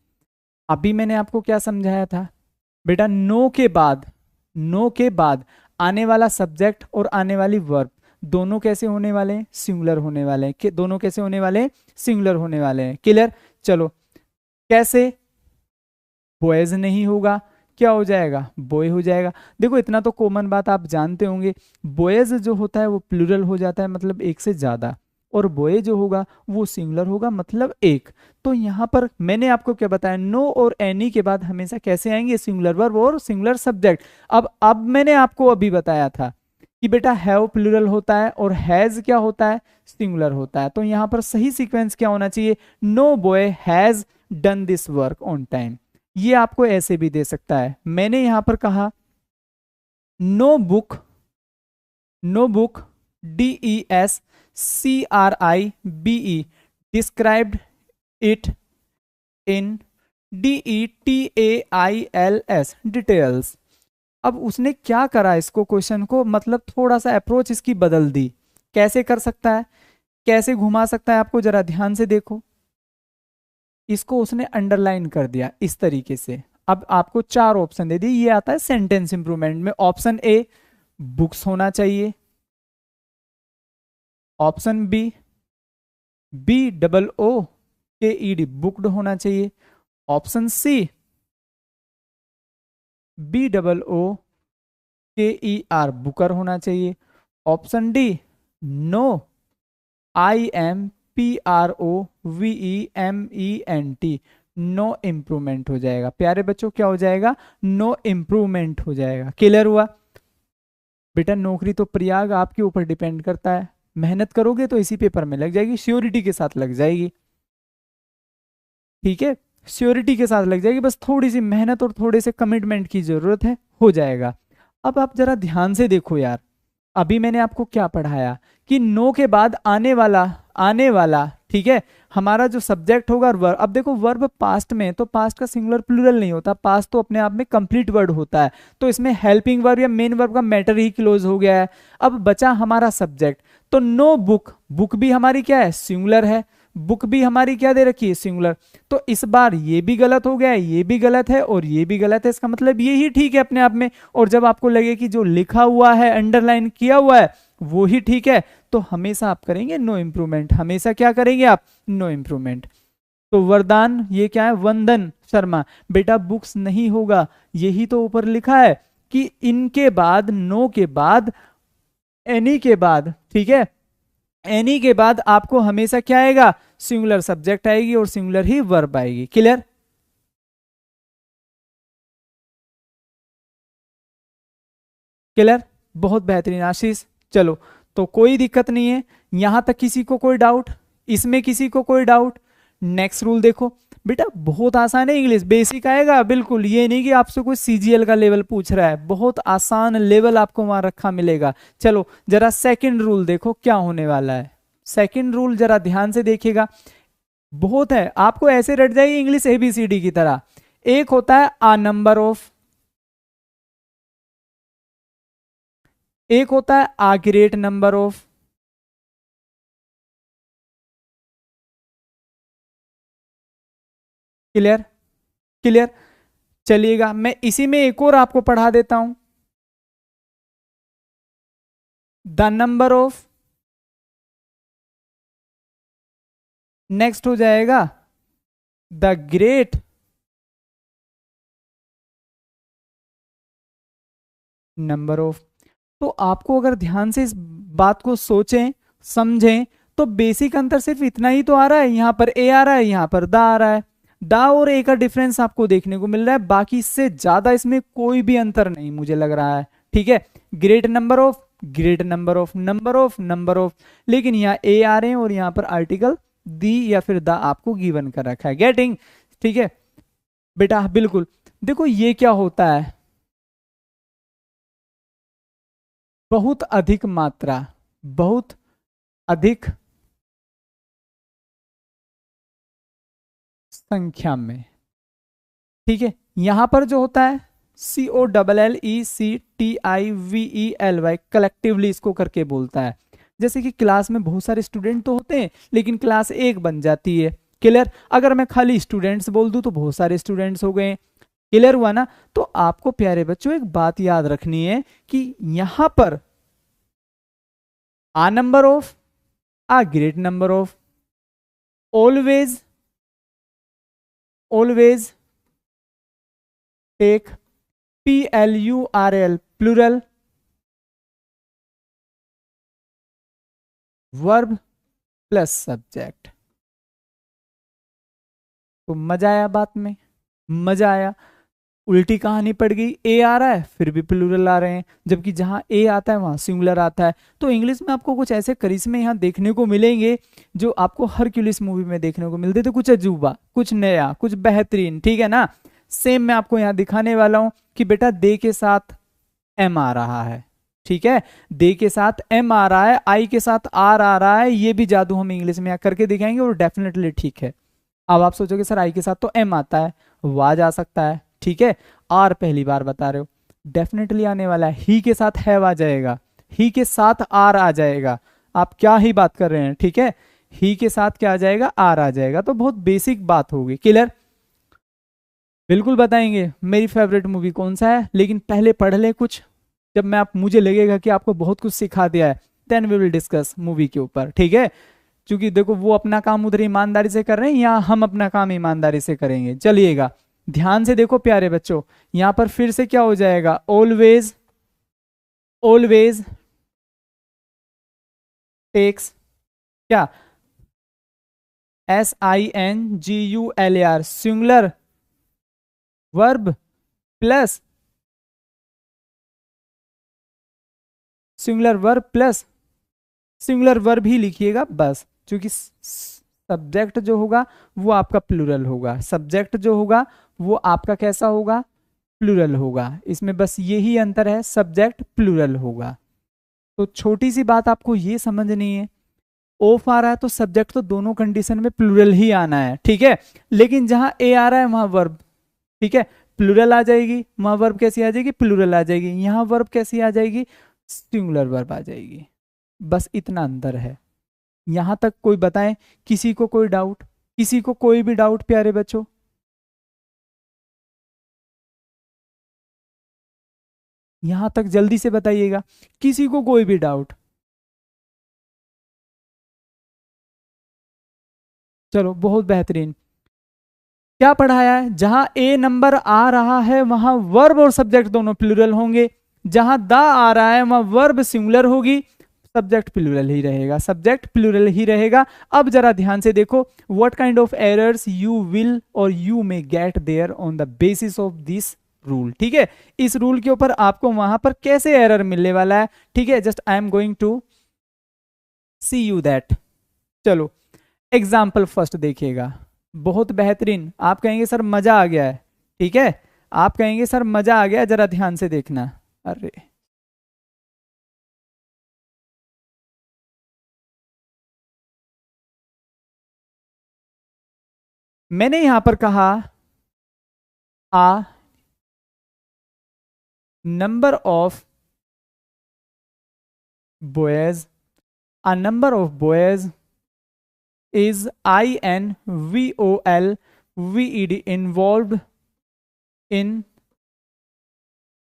अभी मैंने आपको क्या समझाया था बेटा, नो के बाद, नो के बाद आने वाला सब्जेक्ट और आने वाली वर्ब दोनों कैसे होने वाले हैं, सिंगुलर होने वाले हैं। कि दोनों कैसे होने वाले हैं, सिंगुलर होने वाले हैं। क्लियर? चलो, कैसे? बॉयज नहीं होगा, क्या हो जाएगा, बॉय हो जाएगा। देखो इतना तो कॉमन बात आप जानते होंगे, बॉयज जो होता है वो प्लूरल हो जाता है, मतलब एक से ज्यादा, और बॉय जो होगा वो सिंगुलर होगा, मतलब एक। तो यहाँ पर मैंने आपको क्या बताया, नो और एनी के बाद हमेशा कैसे आएंगे, सिंगुलर वर्ब और सिंगुलर सब्जेक्ट। अब मैंने आपको अभी बताया था कि बेटा हैव प्लूरल होता है और हैज क्या होता है, सिंगुलर होता है। तो यहाँ पर सही सीक्वेंस क्या होना चाहिए, no boy has done this work on time. ये आपको ऐसे भी दे सकता है। मैंने यहां पर कहा no book, no book, DESCRIBE described it in DETAILS details. अब उसने क्या करा, इसको क्वेश्चन को मतलब थोड़ा सा अप्रोच इसकी बदल दी। कैसे कर सकता है, कैसे घुमा सकता है, आपको जरा ध्यान से देखो। इसको उसने अंडरलाइन कर दिया इस तरीके से। अब आपको चार ऑप्शन दे दिए, ये आता है सेंटेंस इंप्रूवमेंट में। ऑप्शन ए बुक्स होना चाहिए, ऑप्शन बी BOOKED बुक्ड होना चाहिए, ऑप्शन सी BOOKER बुकर होना चाहिए, option D no IMPROVEMENT no improvement हो जाएगा। प्यारे बच्चों क्या हो जाएगा, नो इम्प्रूवमेंट हो जाएगा। क्लियर हुआ? बेटा नौकरी तो प्रयाग आपके ऊपर डिपेंड करता है, मेहनत करोगे तो इसी पेपर में लग जाएगी, श्योरिटी के साथ लग जाएगी। ठीक है, श्योरिटी के साथ लग जाएगी, बस थोड़ी सी मेहनत और थोड़े से कमिटमेंट की जरूरत है, हो जाएगा। अब आप जरा ध्यान से देखो यार, अभी मैंने आपको क्या पढ़ाया कि नो के बाद आने वाला, आने वाला, ठीक है, हमारा जो सब्जेक्ट होगा वर्ब। अब देखो वर्ब पास्ट में, तो पास्ट का सिंगुलर प्लूरल नहीं होता, पास्ट तो अपने आप में कंप्लीट वर्ड होता है, तो इसमें हेल्पिंग वर्ब या मेन वर्ब का मैटर ही क्लोज हो गया है। अब बचा हमारा सब्जेक्ट, तो नो बुक, बुक भी हमारी क्या है, सिंगुलर है, बुक भी हमारी क्या दे रखी है, सिंगुलर। तो इस बार ये भी गलत हो गया है, ये भी गलत है और ये भी गलत है, इसका मतलब ये ही ठीक है अपने आप में। और जब आपको लगे कि जो लिखा हुआ है, अंडरलाइन किया हुआ है, वो ही ठीक है, तो हमेशा आप करेंगे नो इंप्रूवमेंट। हमेशा क्या करेंगे आप, नो इंप्रूवमेंट। तो वरदान ये क्या है, वंदन शर्मा, बेटा बुक्स नहीं होगा, यही तो ऊपर लिखा है कि इनके बाद, नो के बाद, एनी के बाद, ठीक है, एनी के बाद आपको हमेशा क्या आएगा, सिंगुलर सब्जेक्ट आएगी और सिंगुलर ही वर्ब आएगी। क्लियर? क्लियर? बहुत बेहतरीन आशीष। चलो, तो कोई दिक्कत नहीं है यहां तक, किसी को कोई डाउट, इसमें किसी को कोई डाउट? नेक्स्ट रूल देखो बेटा, बहुत आसान है, इंग्लिश बेसिक आएगा बिल्कुल, ये नहीं कि आपसे कोई CGL का लेवल पूछ रहा है, बहुत आसान लेवल आपको वहां रखा मिलेगा। चलो जरा सेकंड रूल देखो क्या होने वाला है। सेकंड रूल जरा ध्यान से देखिएगा, बहुत है, आपको ऐसे रट जाएगी इंग्लिश ABCD की तरह। एक होता है आ नंबर ऑफ, एक होता है a great number of, clear? Clear? चलिएगा मैं इसी में एक और आपको पढ़ा देता हूं, द नंबर ऑफ, नेक्स्ट हो जाएगा द ग्रेट नंबर ऑफ। तो आपको अगर ध्यान से इस बात को सोचें, समझें, तो बेसिक अंतर सिर्फ इतना ही तो आ रहा है, यहां पर ए आ रहा है, यहां पर दा आ रहा है, दा और ए का डिफरेंस आपको देखने को मिल रहा है, बाकी इससे ज्यादा इसमें कोई भी अंतर नहीं मुझे लग रहा है। ठीक है, great number of, great number of, number of, number of, लेकिन यहाँ ए आ रहे हैं और यहाँ पर आर्टिकल दी या फिर दा आपको गिवन कर रखा है। गेटिंग? ठीक है बेटा, बिल्कुल। देखो ये क्या होता है, बहुत अधिक मात्रा, बहुत अधिक संख्या में, ठीक है, यहां पर जो होता है COLLECTIVELY, कलेक्टिवली इसको करके बोलता है। जैसे कि क्लास में बहुत सारे स्टूडेंट तो होते हैं लेकिन क्लास एक बन जाती है, क्लियर। अगर मैं खाली स्टूडेंट्स बोल दूं तो बहुत सारे स्टूडेंट्स हो गए, क्लियर हुआ ना। तो आपको प्यारे बच्चों एक बात याद रखनी है कि यहां पर a number of, a great number of, always always take PLURL plural verb plus subject. तो मजा आया बात में, मजा आया। उल्टी कहानी पड़ गई, ए आ रहा है फिर भी प्लूरल आ रहे हैं, जबकि जहां ए आता है वहां सिंगुलर आता है। तो इंग्लिश में आपको कुछ ऐसे करिश्मे यहां देखने को मिलेंगे जो आपको हरक्यूलिस मूवी में देखने को मिलते थे, कुछ अजूबा, कुछ नया, कुछ बेहतरीन, ठीक है ना। सेम मैं आपको यहां दिखाने वाला हूं कि बेटा दे के साथ एम आ रहा है, ठीक है, दे के साथ एम आ रहा है, आई के साथ आर आ रहा है, ये भी जादू हम इंग्लिश में यहाँ करके दिखाएंगे और डेफिनेटली ठीक है। अब आप सोचोगे सर आई के साथ तो एम आता है, वाज आ सकता है, ठीक है, आर पहली बार बता रहे हो, डेफिनेटली आने वाला है, ही के साथ हैव आ जाएगा, ही के साथ आर आ जाएगा, आप क्या ही बात कर रहे हैं, ठीक है, ही के साथ क्या आ जाएगा, आर आ जाएगा। तो बहुत बेसिक बात होगी, क्लियर। बिल्कुल बताएंगे मेरी फेवरेट मूवी कौन सा है, लेकिन पहले पढ़ ले कुछ, जब मैं आप मुझे लगेगा कि आपको बहुत कुछ सिखा दिया है then we will discuss movie के ऊपर, ठीक है। क्योंकि देखो वो अपना काम उधर ईमानदारी से कर रहे हैं, यहाँ हम अपना काम ईमानदारी से करेंगे। चलिएगा ध्यान से देखो प्यारे बच्चों, यहां पर फिर से क्या हो जाएगा, ऑलवेज ऑलवेज टेक्स क्या, SINGULAR singular verb plus singular verb plus singular verb ही लिखिएगा बस, क्योंकि सब्जेक्ट जो होगा वो आपका प्लूरल होगा, सब्जेक्ट जो होगा वो आपका कैसा होगा, प्लूरल होगा। इसमें बस यही अंतर है, सब्जेक्ट प्लूरल होगा। तो छोटी सी बात आपको ये समझनी है, ऑफ आ रहा है तो सब्जेक्ट तो दोनों कंडीशन में प्लूरल ही आना है, ठीक है, लेकिन जहां ए आ रहा है वहां वर्ब, ठीक है, प्लूरल आ जाएगी, वहां वर्ब कैसी आ जाएगी, प्लूरल आ जाएगी, यहां वर्ब कैसी आ जाएगी, सिंगुलर वर्ब आ जाएगी। बस इतना अंतर है, यहां तक कोई बताएं, किसी को कोई डाउट, किसी को कोई भी डाउट प्यारे बच्चों। यहां तक जल्दी से बताइएगा, किसी को कोई भी डाउट। चलो बहुत बेहतरीन, क्या पढ़ाया है, जहां ए नंबर आ रहा है वहां वर्ब और सब्जेक्ट दोनों प्लूरल होंगे, जहां दा आ रहा है वहां वर्ब सिंगुलर होगी, सब्जेक्ट प्लूरल ही रहेगा, सब्जेक्ट प्लूरल ही रहेगा। अब जरा ध्यान से देखो, what kind of errors you will और you may get there on the basis of this rule, ठीक है, इस रूल के ऊपर आपको वहां पर कैसे एरर मिलने वाला है, ठीक है, just I am going to see you that. चलो एग्जाम्पल फर्स्ट देखिएगा, बहुत बेहतरीन, आप कहेंगे सर मजा आ गया है, ठीक है, आप कहेंगे सर मजा आ गया, जरा ध्यान से देखना। अरे मैंने यहां पर कहा a number of boys, a number of boys is INVOLVED involved in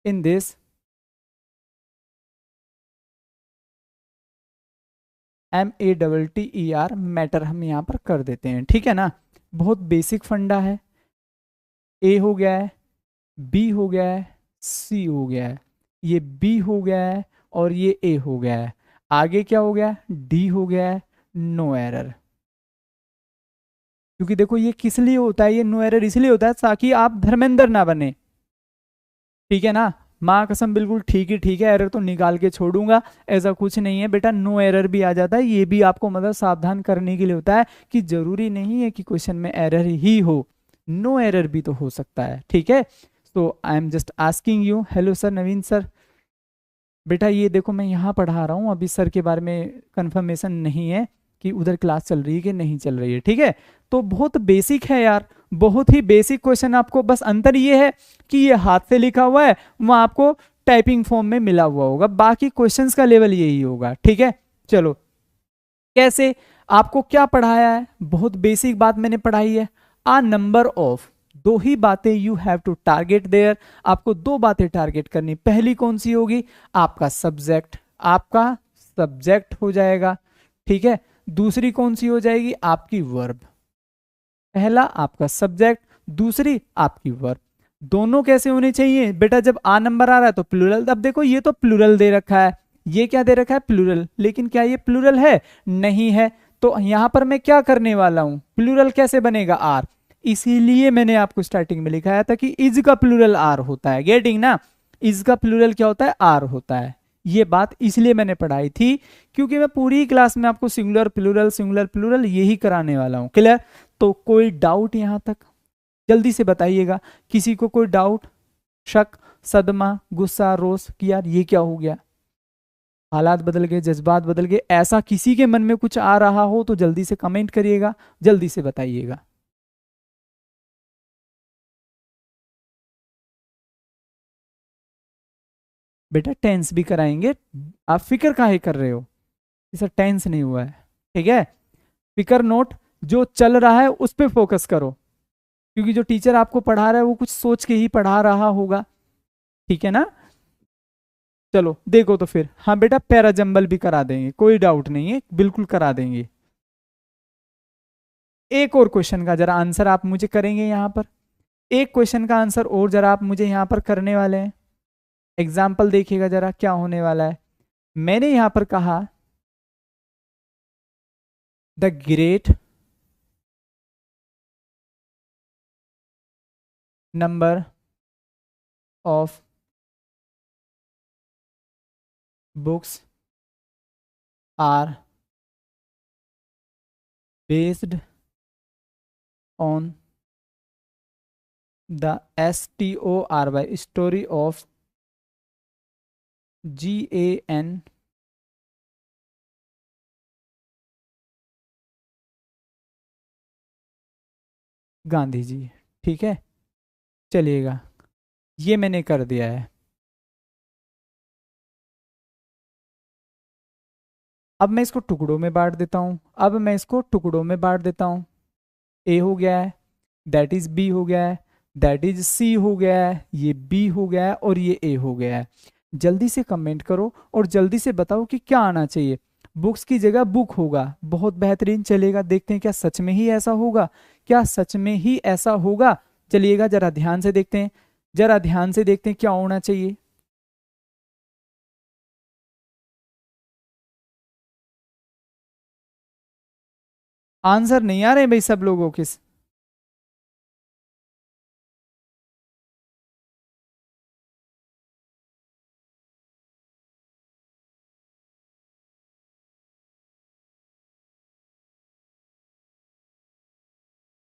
this MATTER matter, हम यहां पर कर देते हैं, ठीक है ना। बहुत बेसिक फंडा है, ए हो गया है, बी हो गया है, सी हो गया है, ये बी हो गया है और ये ए हो गया है, आगे क्या हो गया, डी हो गया है, नो एरर। क्योंकि देखो ये किस लिए होता है, ये नो एरर इसलिए होता है ताकि आप धर्मेंद्र ना बने, ठीक है ना, माँ कसम बिल्कुल ठीक ही ठीक है, एरर तो निकाल के छोड़ूंगा, ऐसा कुछ नहीं है बेटा, नो एरर भी आ जाता है, ये भी आपको मतलब सावधान करने के लिए होता है कि जरूरी नहीं है कि क्वेश्चन में एरर ही हो, नो एरर भी तो हो सकता है, ठीक है। So I am just asking you, hello sir Naveen sir, बेटा ये देखो मैं यहाँ पढ़ा रहा हूँ, अभी सर के बारे में कंफर्मेशन नहीं है कि उधर क्लास चल रही है कि नहीं चल रही है, ठीक है। तो बहुत बेसिक है यार, बहुत ही बेसिक क्वेश्चन, आपको बस अंतर ये है कि ये हाथ से लिखा हुआ है, वहाँ आपको टाइपिंग फॉर्म में मिला हुआ होगा, बाकी क्वेश्चंस का लेवल यही होगा, ठीक है। चलो कैसे, आपको क्या पढ़ाया है, बहुत बेसिक बात मैंने पढ़ाई है, आ नंबर ऑफ, दो ही बातें you have to target there, आपको दो बातें टारगेट करनी। पहली कौन सी होगी, आपका सब्जेक्ट, आपका सब्जेक्ट हो जाएगा, ठीक है। दूसरी कौन सी हो जाएगी, आपकी वर्ब। पहला आपका सब्जेक्ट, दूसरी आपकी वर्ब। दोनों कैसे होने चाहिए बेटा, जब आ नंबर आ रहा है तो प्लूरल। अब देखो ये तो प्लूरल दे रखा है, ये क्या दे रखा है, प्लूरल, लेकिन क्या ये प्लूरल है, नहीं है। तो यहां पर मैं क्या करने वाला हूं, प्लूरल कैसे बनेगा, आर। इसीलिए मैंने आपको स्टार्टिंग में लिखाया था कि इज का प्लूरल आर होता है, गेटिंग ना, इज का प्लूरल क्या होता है, आर होता है। ये बात इसलिए मैंने पढ़ाई थी क्योंकि मैं पूरी क्लास में आपको सिंगुलर प्लूरल यही कराने वाला हूं, क्लियर। तो कोई डाउट यहां तक, जल्दी से बताइएगा, किसी को कोई डाउट, शक, सदमा, गुस्सा, रोष कि यार ये क्या हो गया, हालात बदल गए, जज्बात बदल गए, ऐसा किसी के मन में कुछ आ रहा हो तो जल्दी से कमेंट करिएगा, जल्दी से बताइएगा। बेटा टेंस भी कराएंगे, आप फिक्र काहे कर रहे हो, इसे टेंस नहीं हुआ है, ठीक है। फिक्र नोट, जो चल रहा है उस पर फोकस करो, क्योंकि जो टीचर आपको पढ़ा रहा है वो कुछ सोच के ही पढ़ा रहा होगा, ठीक है ना। चलो देखो तो फिर, हाँ बेटा पैराजंबल भी करा देंगे, कोई डाउट नहीं है, बिल्कुल करा देंगे। एक और क्वेश्चन का जरा आंसर आप मुझे करेंगे यहां पर, एक क्वेश्चन का आंसर और जरा आप मुझे यहां पर करने वाले हैं। एग्जाम्पल देखिएगा जरा क्या होने वाला है। मैंने यहां पर कहा the great number of books are based on the STORY story of GAN Gandhi ji, ठीक है। चलिएगा, ये मैंने कर दिया है। अब मैं इसको टुकड़ों में बांट देता हूं, अब मैं इसको टुकड़ों में बांट देता हूं। ए हो गया है, दैट इज बी हो गया है, दैट इज सी हो गया है, ये बी हो गया है और ये ए हो गया है। जल्दी से कमेंट करो और जल्दी से बताओ कि क्या आना चाहिए। बुक्स की जगह बुक होगा, बहुत बेहतरीन, चलेगा। देखते हैं क्या सच में ही ऐसा होगा, क्या सच में ही ऐसा होगा। चलिएगा जरा ध्यान से देखते हैं, जरा ध्यान से देखते हैं क्या होना चाहिए। आंसर नहीं आ रहे भाई सब लोगों के।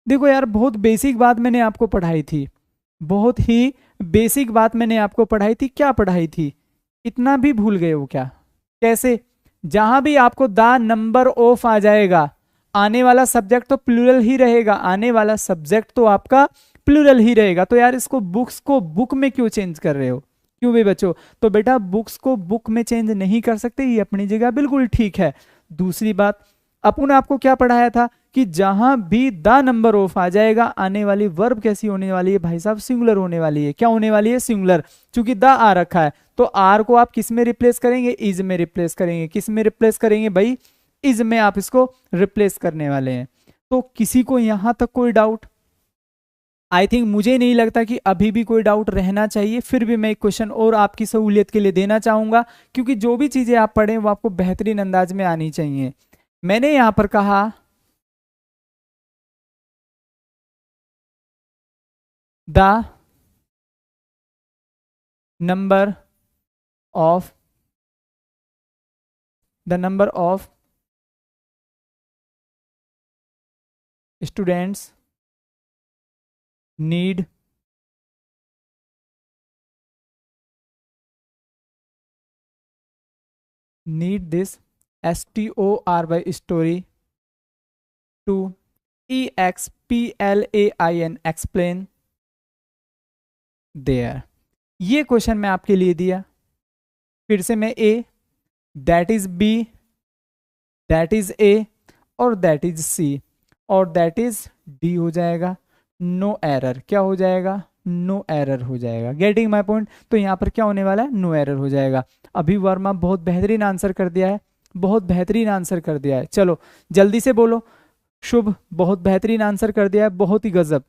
देखो यार बहुत बेसिक बात मैंने आपको पढ़ाई थी, बहुत ही बेसिक बात मैंने आपको पढ़ाई थी। क्या पढ़ाई थी, इतना भी भूल गए हो क्या, कैसे। जहां भी आपको द नंबर ऑफ आ जाएगा, आने वाला सब्जेक्ट तो प्लूरल ही रहेगा, आने वाला सब्जेक्ट तो आपका प्लूरल ही रहेगा। तो यार इसको बुक्स को बुक में क्यों चेंज कर रहे हो, क्यों भी बच्चों। तो बेटा बुक्स को बुक में चेंज नहीं कर सकते, ये अपनी जगह बिल्कुल ठीक है। दूसरी बात, अपन आपको क्या पढ़ाया था कि जहां भी द नंबर ऑफ आ जाएगा, आने वाली वर्ब कैसी होने वाली है भाई साहब, सिंगुलर होने वाली है। क्या होने वाली है, सिंगुलर। चूंकि द आ रखा है तो आर को आप किस में रिप्लेस करेंगे, इज में रिप्लेस करेंगे। किस में रिप्लेस करेंगे भाई, इज में आप इसको रिप्लेस करने वाले हैं। तो किसी को यहां तक कोई डाउट, आई थिंक मुझे नहीं लगता कि अभी भी कोई डाउट रहना चाहिए। फिर भी मैं एक क्वेश्चन और आपकी सहूलियत के लिए देना चाहूंगा, क्योंकि जो भी चीजें आप पढ़ें वो आपको बेहतरीन अंदाज में आनी चाहिए। मैंने यहां पर कहा the number of the number of students need this STORY story to EXPLAIN explain there. ये क्वेश्चन मैं आपके लिए दिया, फिर से मैं A, that is B, that is A, और दैट इज सी, और दैट इज डी हो जाएगा। नो एरर, क्या हो जाएगा? नो एरर हो जाएगा। Getting my point? तो यहाँ पर क्या होने वाला है? नो एरर हो जाएगा। अभी वर्मा बहुत बेहतरीन आंसर कर दिया है, बहुत बेहतरीन आंसर कर दिया है। चलो जल्दी से बोलो। शुभ बहुत बेहतरीन आंसर कर दिया है, बहुत ही गजब।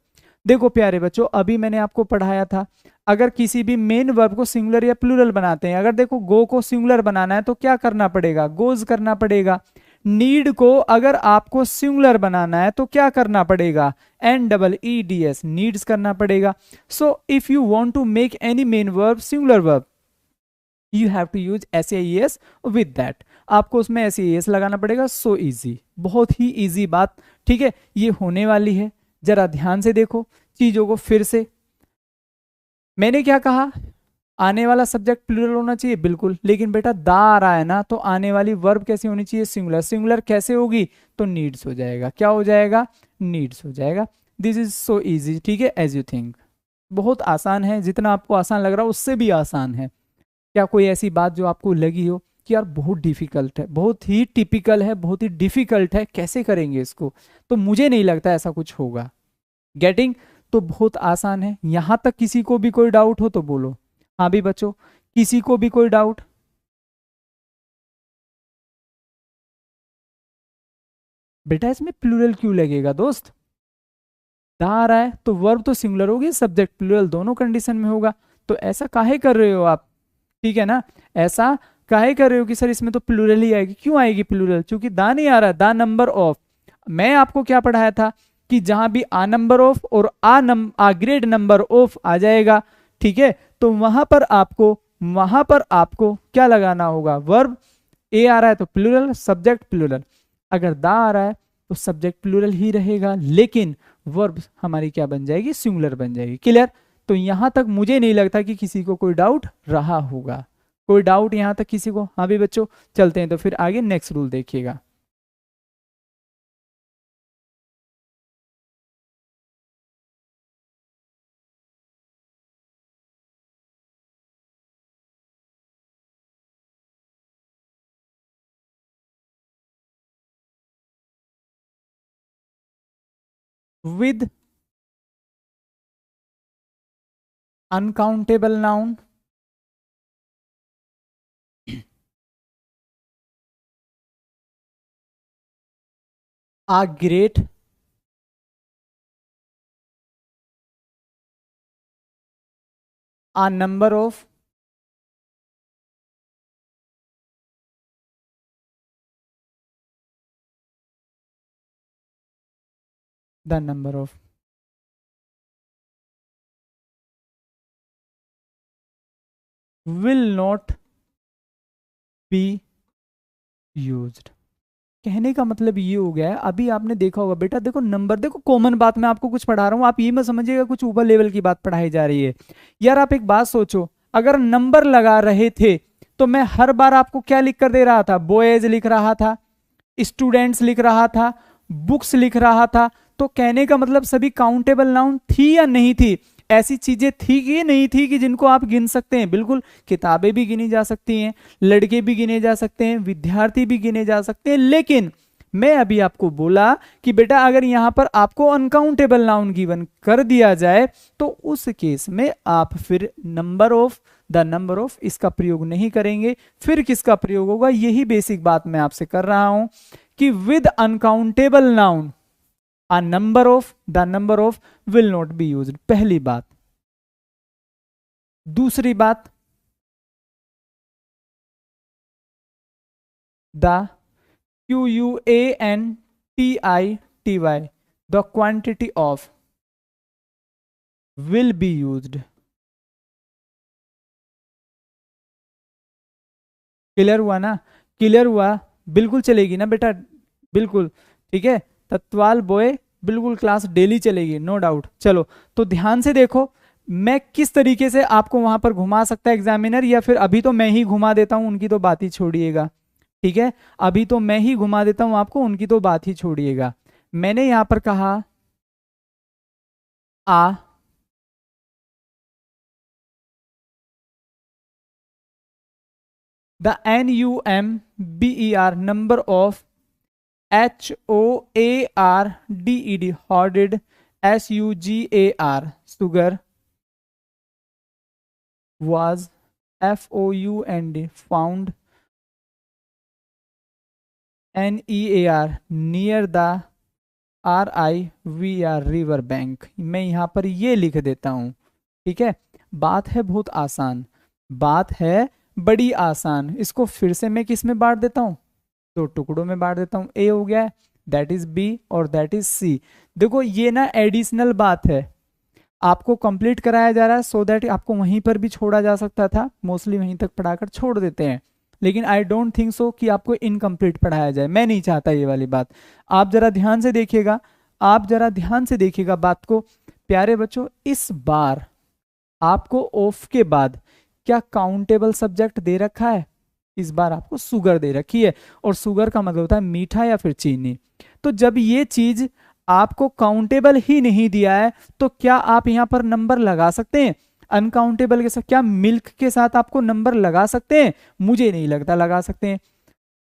देखो प्यारे बच्चों, अभी मैंने आपको पढ़ाया था, अगर किसी भी मेन वर्ब को सिंगुलर या प्लूरल बनाते हैं, अगर देखो गो को सिंगुलर बनाना है तो क्या करना पड़ेगा? गोज करना पड़ेगा। नीड को अगर आपको सिंगुलर बनाना है तो क्या करना पड़ेगा? NEEDS, नीड्स करना पड़ेगा। So if you want to make any main verb singular verb, you have to use SAES with that. आपको उसमें SAES लगाना पड़ेगा। सो इजी, बहुत ही इजी बात, ठीक है, ये होने वाली है। जरा ध्यान से देखो चीजों को फिर से। मैंने क्या कहा? आने वाला सब्जेक्ट प्लूरल होना चाहिए, बिल्कुल, लेकिन बेटा दा आ रहा है ना, तो आने वाली वर्ब कैसी होनी चाहिए? सिंगुलर। सिंगुलर कैसे होगी? तो नीड्स हो जाएगा। क्या हो जाएगा? नीड्स हो जाएगा। दिस इज सो इजी, ठीक है, एज यू थिंक। बहुत आसान है, जितना आपको आसान लग रहा है उससे भी आसान है। क्या कोई ऐसी बात जो आपको लगी हो कि यार बहुत डिफिकल्ट है, बहुत ही टिपिकल है, बहुत ही डिफिकल्ट है, कैसे करेंगे इसको? तो मुझे नहीं लगता ऐसा कुछ होगा। गेटिंग? तो बहुत आसान है। यहां तक किसी को भी कोई डाउट हो तो बोलो। हाँ भी बच्चों, किसी को भी कोई डाउट? बेटा इसमें प्लूरल क्यों लगेगा दोस्त? दा आ रहा है तो वर्ब तो सिंगुलर होगी, सब्जेक्ट प्लूरल दोनों कंडीशन में होगा। तो ऐसा काहे कर रहे हो आप? ठीक है ना, ऐसा काहे कर रहे हो कि सर इसमें तो प्लूरल ही आएगी? क्यों आएगी प्लूरल? क्योंकि दा नहीं आ रहा, दा नंबर ऑफ। मैं आपको क्या पढ़ाया था कि जहां भी आ नंबर ऑफ और आ ग्रेड नंबर ऑफ आ जाएगा, ठीक है, तो वहां पर आपको क्या लगाना होगा? वर्ब। ए आ रहा है तो प्लूरल, सब्जेक्ट प्लूरल। अगर दा आ रहा है तो सब्जेक्ट प्लूरल ही रहेगा, लेकिन वर्ब हमारी क्या बन जाएगी? सिंगुलर बन जाएगी। क्लियर? तो यहां तक मुझे नहीं लगता कि किसी को कोई डाउट रहा होगा। कोई डाउट यहां तक किसी को? हाँ भी बच्चों, चलते हैं तो फिर आगे नेक्स्ट रूल देखिएगा। With uncountable noun, a great a number of the number of will not be used। कहने का मतलब ये हो गया है, अभी आपने देखा होगा बेटा, देखो नंबर, देखो कॉमन बात मैं आपको कुछ पढ़ा रहा हूँ, आप ये मत समझिएगा कुछ ऊपर लेवल की बात पढ़ाई जा रही है। यार आप एक बात सोचो, अगर नंबर लगा रहे थे तो मैं हर बार आपको क्या लिख कर दे रहा था? बॉयज लिख रहा था, स्टूडेंट्स लिख रहा था, बुक्स लिख रहा था। तो कहने का मतलब सभी काउंटेबल नाउन थी या नहीं थी? ऐसी चीजें थी कि नहीं थी कि जिनको आप गिन सकते हैं? बिल्कुल, किताबें भी गिनी जा सकती हैं, लड़के भी गिने जा सकते हैं, विद्यार्थी भी गिने जा सकते हैं, लेकिन मैं अभी आपको बोला कि बेटा अगर यहां पर आपको अनकाउंटेबल नाउन गिवन कर दिया जाए तो उस केस में आप फिर number of, the number of इसका प्रयोग नहीं करेंगे। फिर किसका प्रयोग होगा? यही बेसिक बात मैं आपसे कर रहा हूं कि with uncountable noun a number of, the number of will not be used। पहली बात। दूसरी बात, the QUANTITY, the quantity of will be used। Clear हुआ ना? क्लियर हुआ? बिल्कुल चलेगी ना बेटा? बिल्कुल, ठीक है। तत्वाल बॉय, बिल्कुल क्लास डेली चलेगी, नो डाउट। चलो तो ध्यान से देखो, मैं किस तरीके से आपको वहां पर घुमा सकता है एग्जामिनर, या फिर अभी तो मैं ही घुमा देता हूं, उनकी तो बात ही छोड़िएगा, ठीक है। अभी तो मैं ही घुमा देता हूं आपको, उनकी तो बात ही छोड़िएगा। मैंने यहां पर कहा a the NUMBER number of HOARDED, hoarded, SUGAR, sugar, was FOUND, found, NEAR, near the, RIVR, river bank। मैं यहाँ पर ये लिख देता हूँ, ठीक है। बात है बहुत आसान, बात है बड़ी आसान। इसको फिर से मैं किस में बांट देता हूँ, दो टुकड़ों में बांट देता हूँ। ए हो गया, दैट इज बी और दैट इज सी। देखो ये ना एडिशनल बात है, आपको कंप्लीट कराया जा रहा है सो दैट आपको वहीं पर भी छोड़ा जा सकता था, मोस्टली वहीं तक पढ़ाकर छोड़ देते हैं, लेकिन आई डोंट थिंक सो कि आपको इनकम्प्लीट पढ़ाया जाए, मैं नहीं चाहता ये वाली बात। आप जरा ध्यान से देखिएगा, आप जरा ध्यान से देखिएगा बात को। प्यारे बच्चों, इस बार आपको ऑफ के बाद क्या काउंटेबल सब्जेक्ट दे रखा है? इस बार आपको शुगर दे रखी है, और शुगर का मतलब होता है मीठा या फिर चीनी। तो जब ये चीज आपको काउंटेबल ही नहीं दिया है तो क्या आप यहां पर नंबर लगा सकते हैं? अनकाउंटेबल के साथ, क्या मिल्क के साथ आपको नंबर लगा सकते हैं? मुझे नहीं लगता लगा सकते हैं।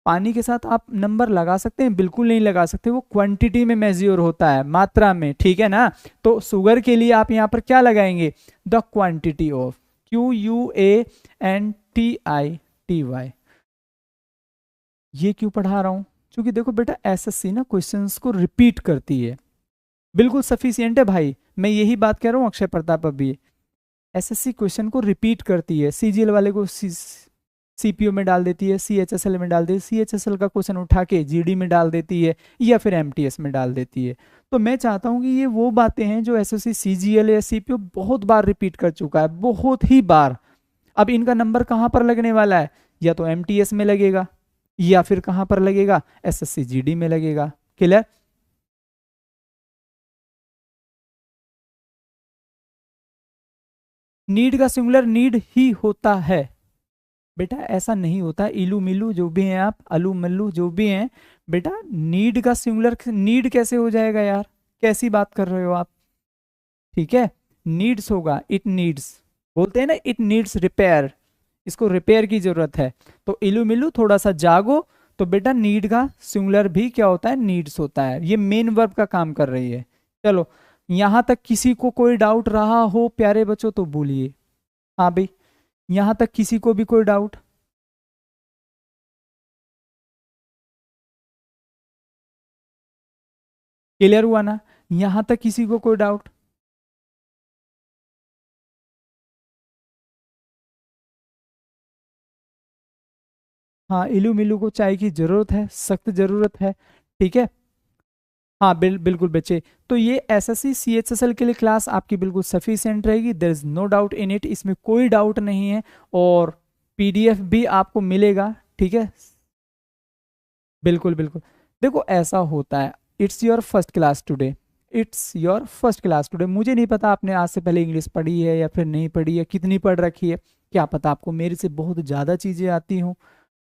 पानी के साथ आप नंबर लगा सकते हैं? बिल्कुल नहीं लगा सकते, वो क्वांटिटी में मेजर होता है, मात्रा में, ठीक है ना। तो शुगर के लिए आप यहां पर क्या लगाएंगे? The quantity of, QUANTITY। ये क्यों पढ़ा रहा हूं? क्योंकि देखो बेटा, एसएससी ना क्वेश्चंस को रिपीट करती है, बिल्कुल सफिशियंट है भाई, मैं यही बात कह रहा हूँ अक्षय प्रताप। अभी एसएससी क्वेश्चन को रिपीट करती है, सीजीएल वाले को सीपीओ में डाल देती है, सीएचएसएल में डाल देती है, सीएचएसएल का क्वेश्चन उठा के जीडी में डाल देती है, या फिर एमटीएस में डाल देती है। तो मैं चाहता हूं कि ये वो बातें हैं जो एसएससी सीजीएल या सीपीओ बहुत बार रिपीट कर चुका है, बहुत ही बार। अब इनका नंबर कहां पर लगने वाला है? या तो एमटीएस में लगेगा, या फिर कहां पर लगेगा? एसएससी जीडी में लगेगा। क्लियर? नीड का सिंगुलर नीड ही होता है बेटा, ऐसा नहीं होता। इलू मिलू जो भी हैं आप, अलू मल्लू जो भी हैं बेटा, नीड का सिंगुलर नीड कैसे हो जाएगा यार? कैसी बात कर रहे हो आप? ठीक है, नीड्स होगा, इट नीड्स, बोलते हैं ना इट नीड्स रिपेयर, इसको रिपेयर की जरूरत है। तो इलू मिलू थोड़ा सा जागो, तो बेटा नीड का सिंगुलर भी क्या होता है? नीड्स होता है। ये मेन वर्ब का काम कर रही है। चलो, यहां तक किसी को कोई डाउट रहा हो प्यारे बच्चों तो बोलिए। हाँ भाई, यहां तक किसी को भी कोई डाउट? क्लियर हुआ ना? यहां तक किसी को कोई डाउट? हाँ, इलू मिलू को चाय की जरूरत है, सख्त जरूरत है, ठीक है। हाँ बिल्कुल बच्चे, तो ये एसएससी सीएचएसएल के लिए क्लास आपकी बिल्कुल सफिशिएंट रहेगी, there is no doubt in it, इसमें कोई डाउट नहीं है। और पीडीएफ भी आपको मिलेगा, ठीक है। बिल्कुल बिल्कुल, देखो ऐसा होता है, it's your first class today, it's your first class today. मुझे नहीं पता आपने आज से पहले इंग्लिश पढ़ी है या फिर नहीं पढ़ी है, कितनी पढ़ रखी है, क्या पता आपको मेरे से बहुत ज़्यादा चीज़ें आती हों,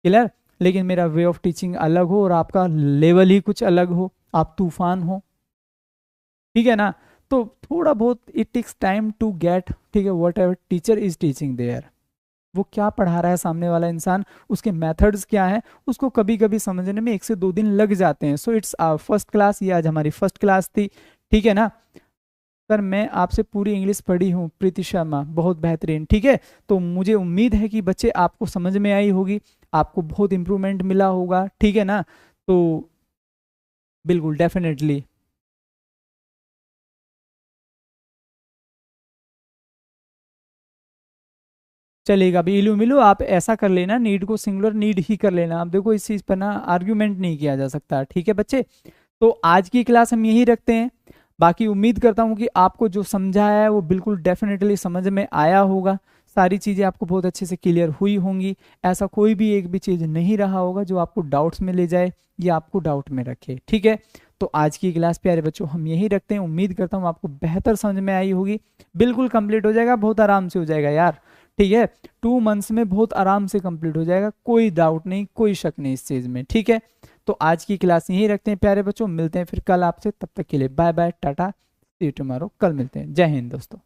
क्लियर। लेकिन मेरा वे ऑफ टीचिंग अलग हो और आपका लेवल ही कुछ अलग हो, आप तूफान हो, ठीक है ना। तो थोड़ा बहुत it takes time to get, ठीक है, whatever teacher is teaching there, वो क्या पढ़ा रहा है सामने वाला इंसान, उसके मेथड्स क्या है, उसको कभी कभी समझने में 1 से 2 दिन लग जाते हैं। सो इट्स फर्स्ट क्लास, ये आज हमारी फर्स्ट क्लास थी, ठीक है ना। सर मैं आपसे पूरी इंग्लिश पढ़ी हूँ प्रीति शर्मा, बहुत बेहतरीन, ठीक है। तो मुझे उम्मीद है कि बच्चे आपको समझ में आई होगी, आपको बहुत इंप्रूवमेंट मिला होगा, ठीक है ना। तो बिल्कुल डेफिनेटली चलेगा। अभी इलू मिलू आप ऐसा कर लेना, नीड को सिंगुलर नीड ही कर लेना। आप देखो इस चीज़ पर ना आर्ग्यूमेंट नहीं किया जा सकता, ठीक है बच्चे। तो आज की क्लास हम यही रखते हैं, बाकी उम्मीद करता हूँ कि आपको जो समझा है वो बिल्कुल डेफिनेटली समझ में आया होगा, सारी चीज़ें आपको बहुत अच्छे से क्लियर हुई होंगी। ऐसा कोई भी एक भी चीज़ नहीं रहा होगा जो आपको डाउट्स में ले जाए या आपको डाउट में रखे, ठीक है। तो आज की क्लास प्यारे बच्चों हम यही रखते हैं, उम्मीद करता हूँ आपको बेहतर समझ में आई होगी, बिल्कुल कंप्लीट हो जाएगा, बहुत आराम से हो जाएगा यार, ठीक है। 2 मंथ्स में बहुत आराम से कंप्लीट हो जाएगा, कोई डाउट नहीं, कोई शक नहीं इस चीज़ में, ठीक है। तो आज की क्लास यहीं रखते हैं प्यारे बच्चों, मिलते हैं फिर कल आपसे, तब तक के लिए bye bye tata, see you tomorrow, कल मिलते हैं। जय हिंद दोस्तों।